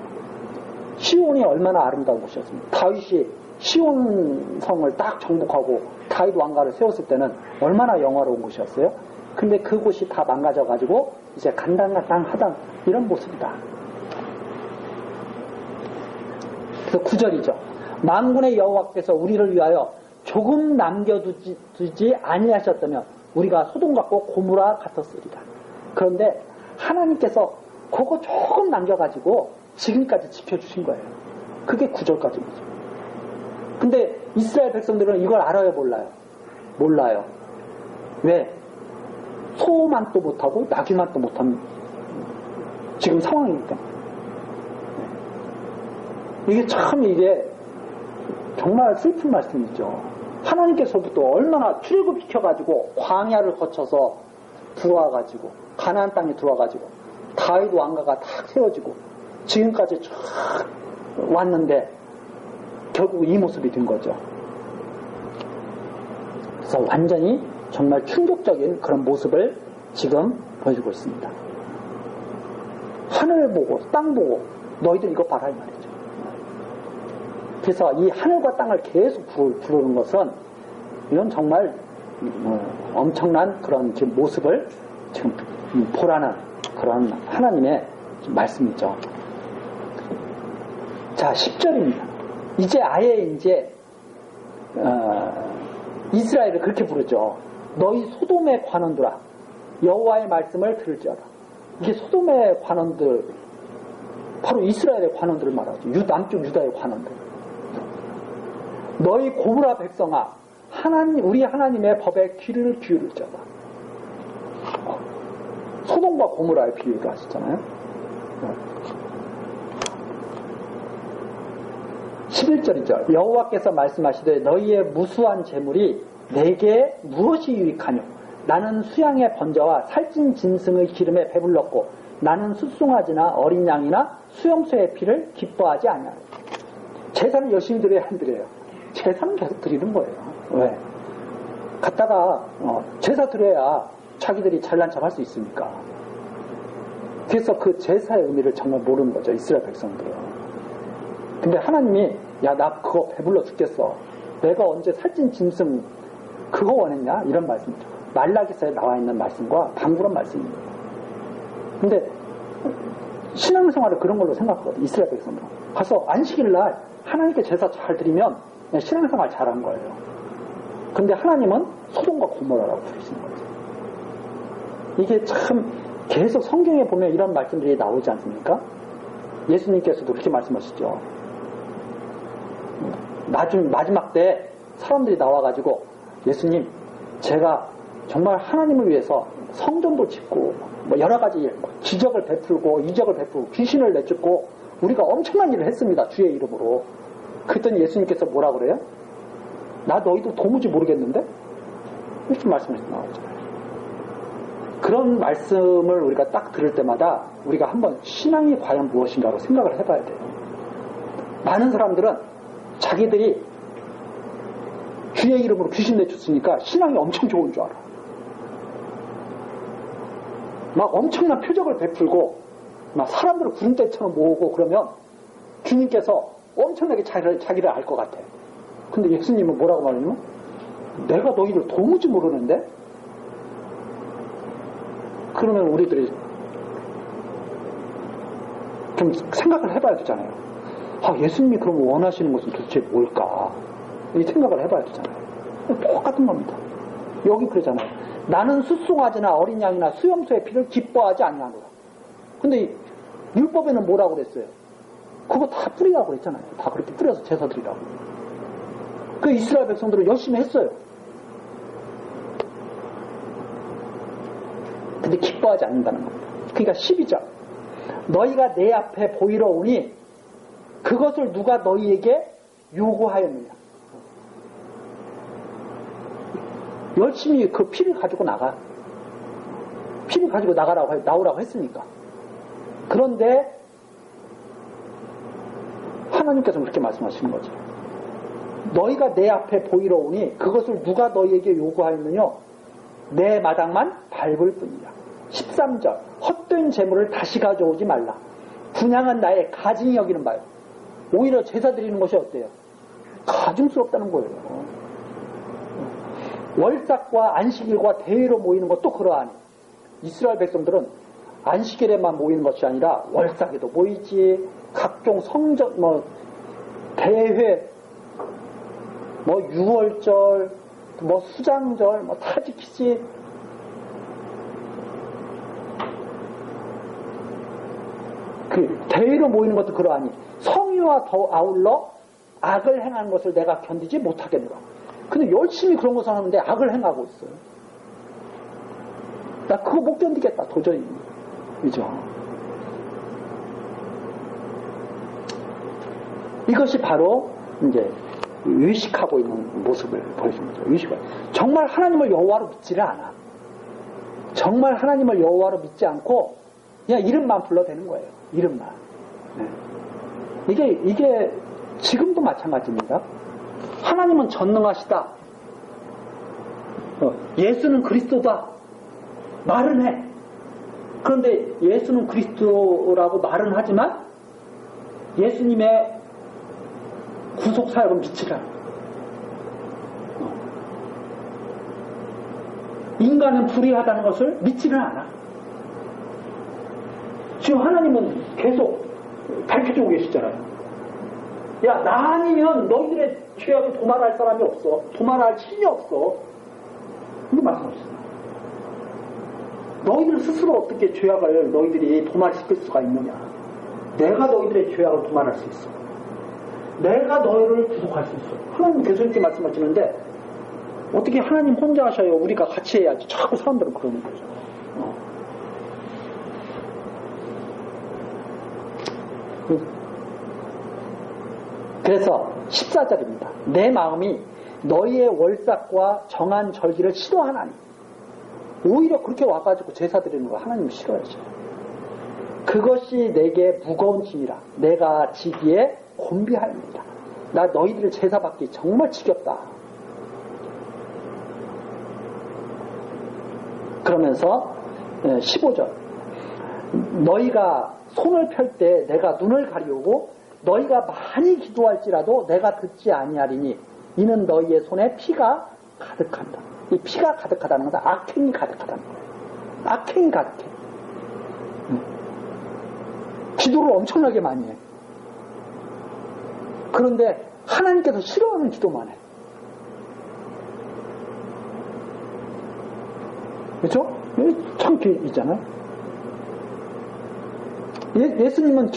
시온이 얼마나 아름다운 곳이었습니까? 다윗이 시온 성을 딱 정복하고 다윗 왕가를 세웠을 때는 얼마나 영화로운 곳이었어요? 근데 그곳이 다 망가져가지고 이제 간당간당하던 이런 모습이다. 그래서 9절이죠. 만군의 여호와께서 우리를 위하여 조금 남겨두지 아니하셨다면 우리가 소돔 같고 고무라 같았으리라. 그런데 하나님께서 그거 조금 남겨가지고 지금까지 지켜주신 거예요. 그게 9절까지입니다. 근데 이스라엘 백성들은 이걸 알아요, 몰라요? 몰라요. 왜? 소만도 못하고 나귀만도 못하는 지금 상황이니까. 이게 참 정말 슬픈 말씀이죠. 하나님께서도 또 얼마나 출애굽시켜가지고 광야를 거쳐서 들어와가지고 가나안 땅에 들어와가지고 다윗 왕가가 탁 세워지고 지금까지 쫙 왔는데 결국 이 모습이 된 거죠. 그래서 완전히 정말 충격적인 그런 모습을 지금 보여주고 있습니다. 하늘 보고 땅 보고 너희들 이거 봐라 이 말이죠. 그래서 이 하늘과 땅을 계속 부르는 것은 이건 정말 엄청난 그런 지금 모습을 지금 보라는 그런 하나님의 말씀이죠. 자, 10절입니다. 이제 아예 이스라엘을 그렇게 부르죠. 너희 소돔의 관원들아 여호와의 말씀을 들을지어다. 이게 소돔의 관원들 바로 이스라엘의 관원들을 말하죠. 남쪽 유다의 관원들. 너희 고무라 백성아 우리 하나님의 법에 귀를 기울일지어다. 소돔과 고무라의 비유를 하셨잖아요. 11절이죠. 여호와께서 말씀하시되 너희의 무수한 재물이 내게 무엇이 유익하뇨? 나는 수양의 번제와 살찐 짐승의 기름에 배불렀고 나는 숫송아지나 어린 양이나 수염소의 피를 기뻐하지 않냐. 제사는 열심히 드려야 안 드려요. 제사는 계속 드리는 거예요. 왜? 갔다가 제사 드려야 자기들이 잘난 척 할 수 있으니까. 그래서 그 제사의 의미를 정말 모르는 거죠. 이스라엘 백성들은. 근데 하나님이 야, 나 그거 배불러 죽겠어. 내가 언제 살찐 짐승 그거 원했냐? 이런 말씀이죠. 말라기서에 나와 있는 말씀과 방구란 말씀입니다. 근데 신앙생활을 그런 걸로 생각하거든요. 이스라엘 백성들은. 가서 안식일날 하나님께 제사 잘 드리면 신앙생활 잘한 거예요. 근데 하나님은 소돔과 고모라라고 부르시는 거죠. 이게 참 계속 성경에 보면 이런 말씀들이 나오지 않습니까? 예수님께서도 그렇게 말씀하시죠. 마지막 때 사람들이 나와가지고 예수님 제가 정말 하나님을 위해서 성전도 짓고 여러 가지 기적을 베풀고 이적을 베풀고 귀신을 내쫓고 우리가 엄청난 일을 했습니다. 주의 이름으로. 그랬더니 예수님께서 뭐라 그래요? 나 너희도 도무지 모르겠는데? 이렇게 말씀을 나오잖아요. 그런 말씀을 우리가 딱 들을 때마다 우리가 한번 신앙이 과연 무엇인가로 생각을 해봐야 돼요. 많은 사람들은 자기들이 주의 이름으로 귀신 내쫓으니까 신앙이 엄청 좋은 줄 알아. 막 엄청난 표적을 베풀고 막 사람들을 구름대처럼 모으고 그러면 주님께서 엄청나게 자기를 알 것 같아. 근데 예수님은 뭐라고 말하냐면 내가 너희를 도무지 모르는데? 그러면 우리들이 좀 생각을 해봐야 되잖아요. 예수님이 그럼 원하시는 것은 도대체 뭘까? 이 생각을 해봐야 되잖아요. 똑같은 겁니다. 여기 그러잖아요. 나는 숫송아지나 어린 양이나 수염소의 피를 기뻐하지 아니하노라. 근데 율법에는 뭐라고 그랬어요? 그거 다 뿌리라고 그랬잖아요. 다 그렇게 뿌려서 제사 드리라고. 그 이스라엘 백성들은 열심히 했어요. 근데 기뻐하지 않는다는 겁니다. 그러니까 12절. 너희가 내 앞에 보이러 오니 그것을 누가 너희에게 요구하였느냐. 열심히 그 피를 가지고 나가. 피를 가지고 나오라고 했으니까. 그런데 하나님께서 그렇게 말씀하시는 거죠. 너희가 내 앞에 보이러 오니 그것을 누가 너희에게 요구하였느냐. 내 마당만 밟을 뿐이야. 13절. 헛된 재물을 다시 가져오지 말라. 분향은 나의 가증이 여기는 바요. 오히려 제사 드리는 것이 어때요? 가증스럽다는 거예요. 월삭과 안식일과 대회로 모이는 것도 그러하니 이스라엘 백성들은 안식일에만 모이는 것이 아니라 월삭에도 모이지, 각종 성전, 대회, 유월절, 수장절, 다 지키지. 그 대회로 모이는 것도 그러하니 성의와 더 아울러 악을 행하는 것을 내가 견디지 못하겠노라. 근데 열심히 그런 것을 하는데 악을 행하고 있어요. 나 그거 못 견디겠다, 도저히. 그죠? 이것이 바로 이제 의식하고 있는 모습을 보여주는 거죠. 의식을. 정말 하나님을 여호와로 믿지를 않아. 정말 하나님을 여호와로 믿지 않고 그냥 이름만 불러대는 거예요. 이름만. 네. 이게 지금도 마찬가지입니다. 하나님은 전능하시다. 예수는 그리스도다. 말은 해. 그런데 예수는 그리스도라고 말은 하지만 예수님의 구속사역은 믿지를 않아. 인간은 불의하다는 것을 믿지는 않아. 지금 하나님은 계속 밝혀주고 계시잖아요. 야, 나 아니면 너희들의 죄악을 도말할 사람이 없어. 도말할 신이 없어. 이거 말씀하셨어요. 너희들 스스로 어떻게 죄악을 너희들이 도말시킬 수가 있느냐. 내가 너희들의 죄악을 도말할 수 있어. 내가 너희를 구속할 수 있어. 하나님 계속 이렇게 말씀하시는데 어떻게 하나님 혼자 하셔요? 우리가 같이 해야지. 자꾸 사람들은 그러는 거죠. 그래서 14절입니다. 내 마음이 너희의 월삭과 정한 절기를 싫어하나니. 오히려 그렇게 와가지고 제사 드리는 거 하나님 싫어하죠. 그것이 내게 무거운 짐이라 내가 지기에 곤비하옵니다. 나 너희들을 제사 받기 정말 지겹다. 그러면서 15절 너희가 손을 펼 때 내가 눈을 가리우고 너희가 많이 기도할지라도 내가 듣지 아니하리니 이는 너희의 손에 피가 가득한다. 이 피가 가득하다는 것은 악행이 가득하다는 거예요. 악행이 가득해. 기도를 엄청나게 많이 해. 그런데 하나님께서 싫어하는 기도만 해. 그렇죠? 참 있잖아요. 예수님은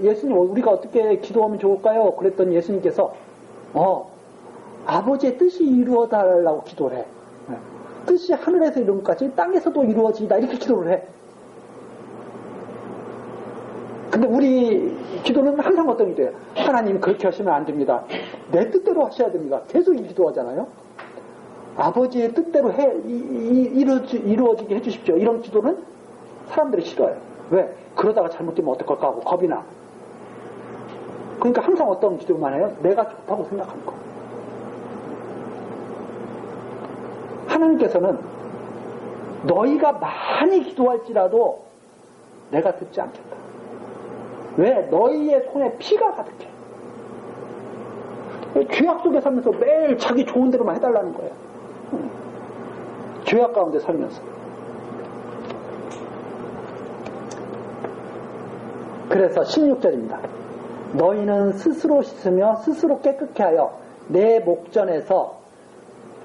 예수님 우리가 어떻게 기도하면 좋을까요? 그랬더니 예수님께서 아버지의 뜻이 이루어달라고 기도를 해. 뜻이 하늘에서 이룬 것까지 땅에서도 이루어지다 이렇게 기도를 해. 근데 우리 기도는 항상 어떤 기도예요? 하나님 그렇게 하시면 안 됩니다. 내 뜻대로 하셔야 됩니다. 계속 이 기도하잖아요. 아버지의 뜻대로 이루어지게 해주십시오. 이런 기도는 사람들이 싫어요. 왜? 그러다가 잘못되면 어떡할까 하고 겁이 나. 그러니까 항상 어떤 기도만 해요? 내가 좋다고 생각하는 거. 하나님께서는 너희가 많이 기도할지라도 내가 듣지 않겠다. 왜? 너희의 손에 피가 가득해. 죄악 속에 살면서 매일 자기 좋은 대로만 해달라는 거예요. 죄악 가운데 살면서. 그래서 16절입니다. 너희는 스스로 씻으며 스스로 깨끗게 하여 내 목전에서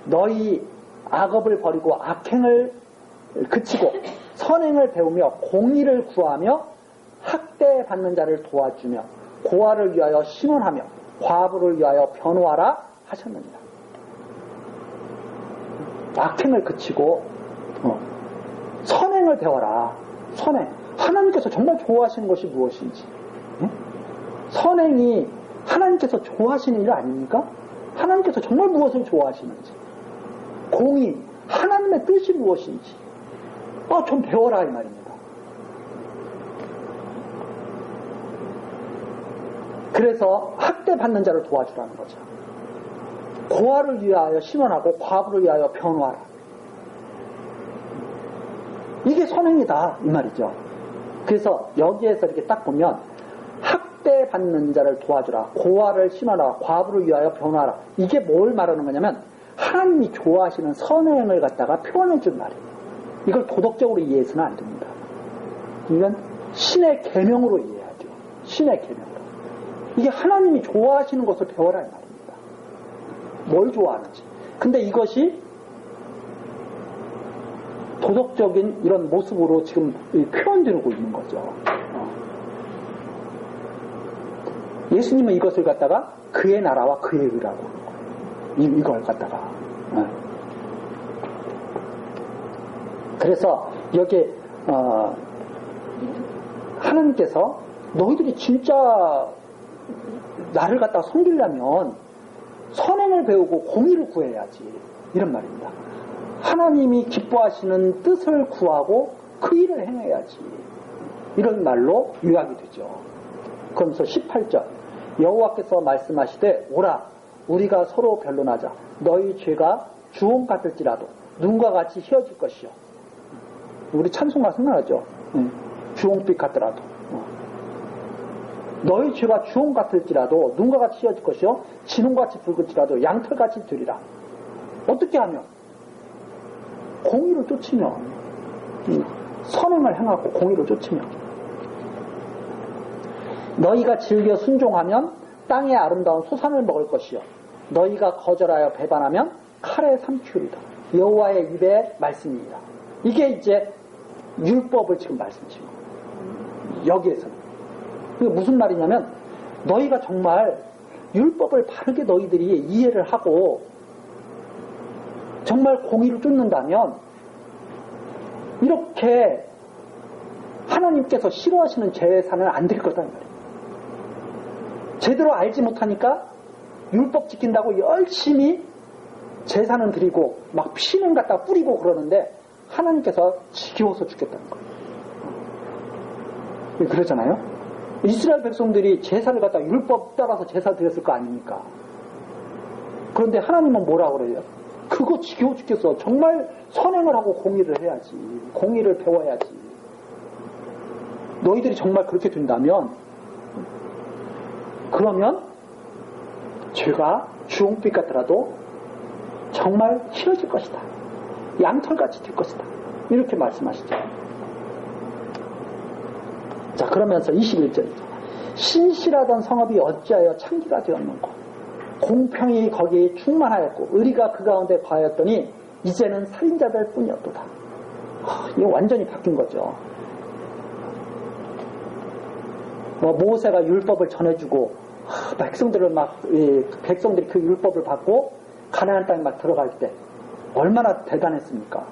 너희 악업을 버리고 악행을 그치고 선행을 배우며 공의를 구하며 학대받는 자를 도와주며 고아를 위하여 신원하며 과부를 위하여 변호하라 하셨느니라. 악행을 그치고 선행을 배워라. 선행. 하나님께서 정말 좋아하시는 것이 무엇인지. 선행이 하나님께서 좋아하시는 일 아닙니까? 하나님께서 정말 무엇을 좋아하시는지. 공의. 하나님의 뜻이 무엇인지. 좀 배워라 이 말입니다. 그래서 학대받는 자를 도와주라는 거죠. 고아를 위하여 신원하고 과부를 위하여 변호하라. 이게 선행이다 이 말이죠. 그래서 여기에서 이렇게 딱 보면 학대받는 자를 도와주라, 고아를 신원하라, 과부를 위하여 변호하라. 이게 뭘 말하는 거냐면 하나님이 좋아하시는 선행을 갖다가 표현해 준 말이에요. 이걸 도덕적으로 이해해서는 안 됩니다. 이건 신의 계명으로 이해해야 돼요. 신의 계명으로. 이게 하나님이 좋아하시는 것을 배워라 이 말입니다. 뭘 좋아하는지. 근데 이것이 도덕적인 이런 모습으로 지금 표현되고 있는 거죠. 예수님은 이것을 갖다가 그의 나라와 그의 의라고 하는 거예요. 이걸 갖다가. 그래서 여기에 하나님께서 너희들이 진짜 나를 갖다가 섬기려면 선행을 배우고 공의를 구해야지 이런 말입니다. 하나님이 기뻐하시는 뜻을 구하고 그 일을 행해야지. 이런 말로 요약이 되죠. 그러면서 18절 여호와께서 말씀하시되 오라 우리가 서로 변론하자. 너희 죄가 주홍 같을지라도 눈과 같이 희어질 것이요. 우리 찬송가 생각나죠? 주홍빛 같더라도. 너희 죄가 주홍 같을지라도 눈과 같이 희어질 것이요. 진홍같이 붉을지라도 양털같이 되리라. 어떻게 하면? 공의를 쫓으면. 선행을 행하고 공의를 쫓으면. 너희가 즐겨 순종하면 땅의 아름다운 소산을 먹을 것이요. 너희가 거절하여 배반하면 칼에 삼키리다. 여호와의 입의 말씀입니다. 이게 이제 율법을 지금 말씀하시는 거예요. 여기에서는. 그게 무슨 말이냐면 너희가 정말 율법을 바르게 너희들이 이해를 하고 정말 공의를 쫓는다면 이렇게 하나님께서 싫어하시는 제사는 안 드릴 거다. 제대로 알지 못하니까 율법 지킨다고 열심히 제사는 드리고 막 피는 갖다 뿌리고 그러는데 하나님께서 지겨워서 죽겠다는 거예요. 그러잖아요. 이스라엘 백성들이 제사를 갖다 율법 따라서 제사 드렸을 거 아닙니까? 그런데 하나님은 뭐라고 그래요? 그거 지겨워 죽겠어. 정말 선행을 하고 공의를 해야지. 공의를 배워야지. 너희들이 정말 그렇게 된다면 그러면 죄가 주홍빛 같더라도 정말 희어질 것이다. 양털같이 될 것이다. 이렇게 말씀하시죠. 자, 그러면서 21절이죠. 신실하던 성읍이 어찌하여 창기가 되었는고 공평이 거기에 충만하였고 의리가 그 가운데 과하였더니 이제는 살인자들 뿐이었도다. 이거 완전히 바뀐 거죠. 모세가 율법을 전해주고 백성들이 그 율법을 받고 가나안 땅에 막 들어갈 때 얼마나 대단했습니까?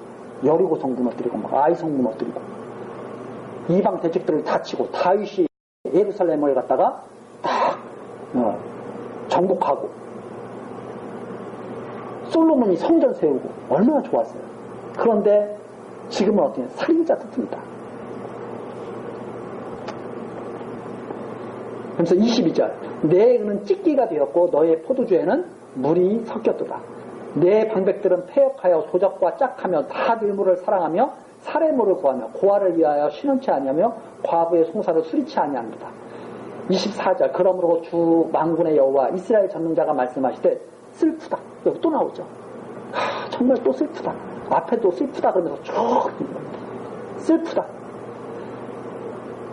여리고 성 무너뜨리고 아이 성 무너뜨리고 이방 대적들을 다치고 다윗이 예루살렘을 갖다가 딱 정복하고 솔로몬이 성전 세우고 얼마나 좋았어요. 그런데 지금은 어떻게 살인자들입니다. 그래서 22절 내 은은 찢기가 되었고 너의 포도주에는 물이 섞였도다. 내 방백들은 패역하여 도적과 짝하며 다 들물을 사랑하며 사례물을 구하며 고아를 위하여 신원치 아니하며 과부의 송사를 수리치 아니합니다. 24절 그러므로 주 만군의 여호와 이스라엘 전능자가 말씀하시되 슬프다. 여기 또 나오죠. 정말 또 슬프다. 앞에 또 슬프다 그러면서 쭉 슬프다.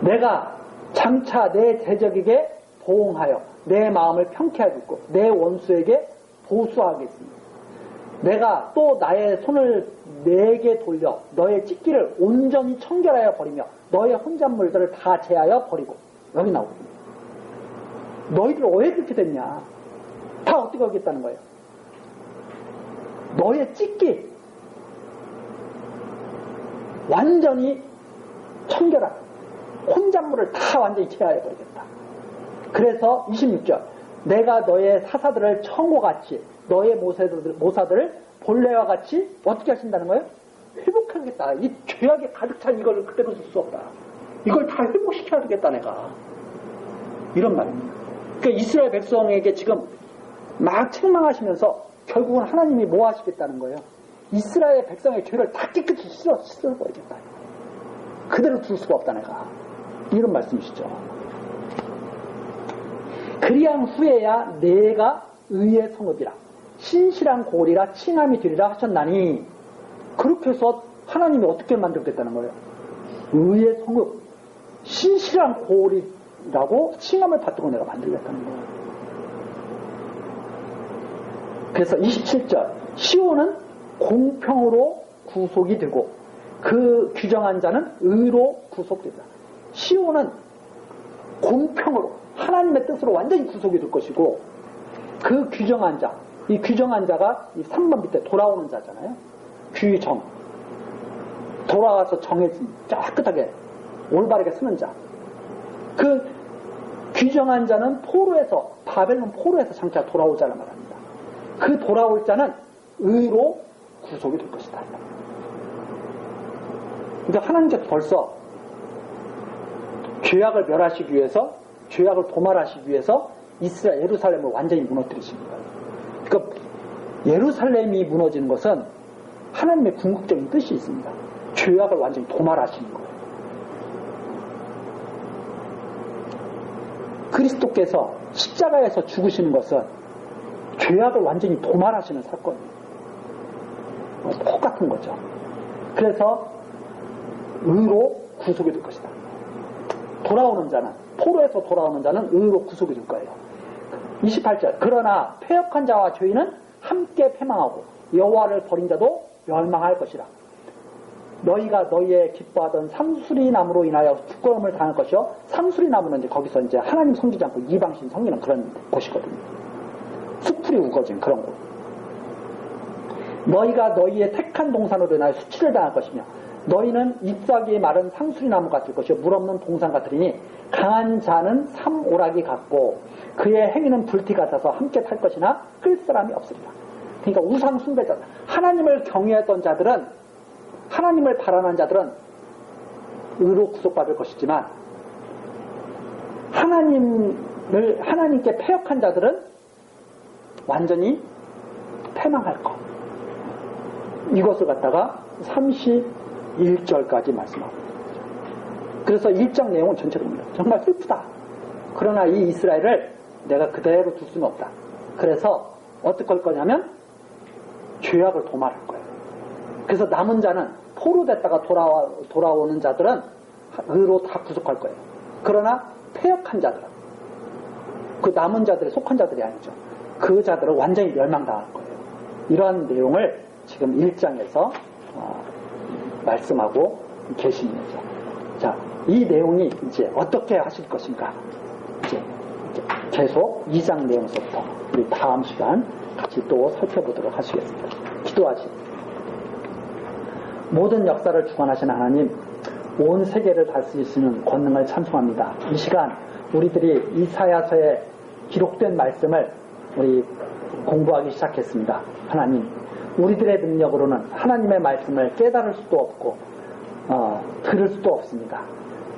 내가 장차 내 대적에게 보응하여 내 마음을 평쾌하겠고 내 원수에게 보수하겠습니다. 내가 또 나의 손을 내게 돌려 너의 찢기를 온전히 청결하여 버리며 너의 혼잣물들을 다 제하여 버리고 여기 나오거든요. 너희들 왜 그렇게 됐냐? 다 어떻게 하겠다는 거예요? 너의 찢기 완전히 청결한 혼잣물을 다 완전히 제하여 버리겠다. 그래서 26절 내가 너의 사사들을 청호같이 너의 모사들을 본래와 같이 어떻게 하신다는 거예요? 회복하겠다. 이 죄악에 가득 찬 이걸 그대로 쓸 수 없다. 이걸 다 회복시켜야 되겠다 내가. 이런 말입니다. 그러니까 이스라엘 백성에게 지금 막 책망하시면서 결국은 하나님이 뭐 하시겠다는 거예요? 이스라엘 백성의 죄를 다 깨끗이 씻어버리겠다. 그대로 둘 수가 없다 내가. 이런 말씀이시죠. 그리한 후에야 내가 의의 성읍이라 신실한 고리라 칭함이 되리라 하셨나니 그렇게 해서 하나님이 어떻게 만들겠다는 거예요? 의의 성읍 신실한 고리라고 칭함을 받도록 내가 만들겠다는 거예요. 그래서 27절 시온은 공평으로 구속이 되고 그 규정한 자는 의로 구속된다. 시온은 공평으로 하나님의 뜻으로 완전히 구속이 될 것이고 그 규정한 자, 이 규정한 자가 이 3번 밑에 돌아오는 자잖아요. 규정. 돌아와서 정해진 깨끗하게 올바르게 쓰는 자. 그 규정한 자는 포로에서 바벨론 포로에서 장차 돌아올 자를 말합니다. 그 돌아올 자는 의로 구속이 될 것이다. 그러니까 하나님께서 벌써 죄악을 멸하시기 위해서, 죄악을 도말하시기 위해서 이스라엘 예루살렘을 완전히 무너뜨리신 거예요. 그러니까 예루살렘이 무너지는 것은 하나님의 궁극적인 뜻이 있습니다. 죄악을 완전히 도말하시는 거예요. 그리스도께서 십자가에서 죽으시는 것은 죄악을 완전히 도말하시는 사건이에요. 똑같은 거죠. 그래서 의로 구속이 될 것이다. 돌아오는 자는, 포로에서 돌아오는 자는 의로 구속이 될 거예요. 28절, 그러나 패역한 자와 죄인은 함께 패망하고 여호와를 버린 자도 멸망할 것이라. 너희가 너희의 기뻐하던 상수리 나무로 인하여 부끄러움을 당할 것이요. 상수리 나무는 이제 거기서 이제 하나님 섬기지 않고 이방신 섬기는 그런 곳이거든요. 수풀이 우거진 그런 곳. 너희가 너희의 택한 동산으로 인하여 수치를 당할 것이며 너희는 잎사귀에 마른 상수리 나무 같을 것이요 물 없는 동산 같으리니 강한 자는 삼오락이 같고 그의 행위는 불티 같아서 함께 탈 것이나 끌 사람이 없으리라. 그러니까 우상 숭배자, 하나님을 경외했던 자들은, 하나님을 바라는 자들은 의로 구속받을 것이지만 하나님께 패역한 자들은 완전히 패망할 것. 이것을 갖다가 31절까지 말씀합니다. 그래서 1장 내용은 전체입니다. 정말 슬프다. 그러나 이 이스라엘을 내가 그대로 둘 수는 없다. 그래서 어떻게 할 거냐면 죄악을 도말할 거예요. 그래서 남은 자는 포로됐다가 돌아오는 자들은 의로 다 구속할 거예요. 그러나 패역한 자들은, 그 남은 자들에 속한 자들이 아니죠. 그 자들은 완전히 멸망당할 거예요. 이러한 내용을 지금 1장에서 말씀하고 계시는 거죠. 자, 이 내용이 이제 어떻게 하실 것인가? 이제 계속 2장 내용에서부터 우리 다음 시간 같이 또 살펴보도록 하시겠습니다. 기도하시죠. 모든 역사를 주관하시는 하나님, 온 세계를 다스리시는 권능을 찬송합니다. 이 시간 우리들이 이사야서에 기록된 말씀을 우리 공부하기 시작했습니다. 하나님, 우리들의 능력으로는 하나님의 말씀을 깨달을 수도 없고 들을 수도 없습니다.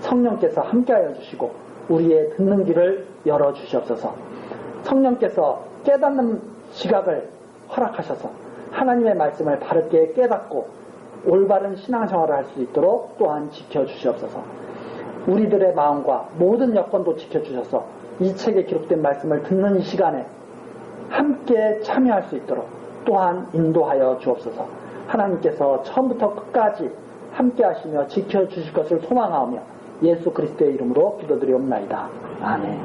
성령께서 함께하여 주시고 우리의 듣는 귀를 열어주시옵소서. 성령께서 깨닫는 시각을 허락하셔서 하나님의 말씀을 바르게 깨닫고 올바른 신앙생활을 할 수 있도록 또한 지켜주시옵소서. 우리들의 마음과 모든 여건도 지켜주셔서 이 책에 기록된 말씀을 듣는 이 시간에 함께 참여할 수 있도록 또한 인도하여 주옵소서. 하나님께서 처음부터 끝까지 함께 하시며 지켜주실 것을 소망하오며 예수 그리스도의 이름으로 기도드리옵나이다. 아멘.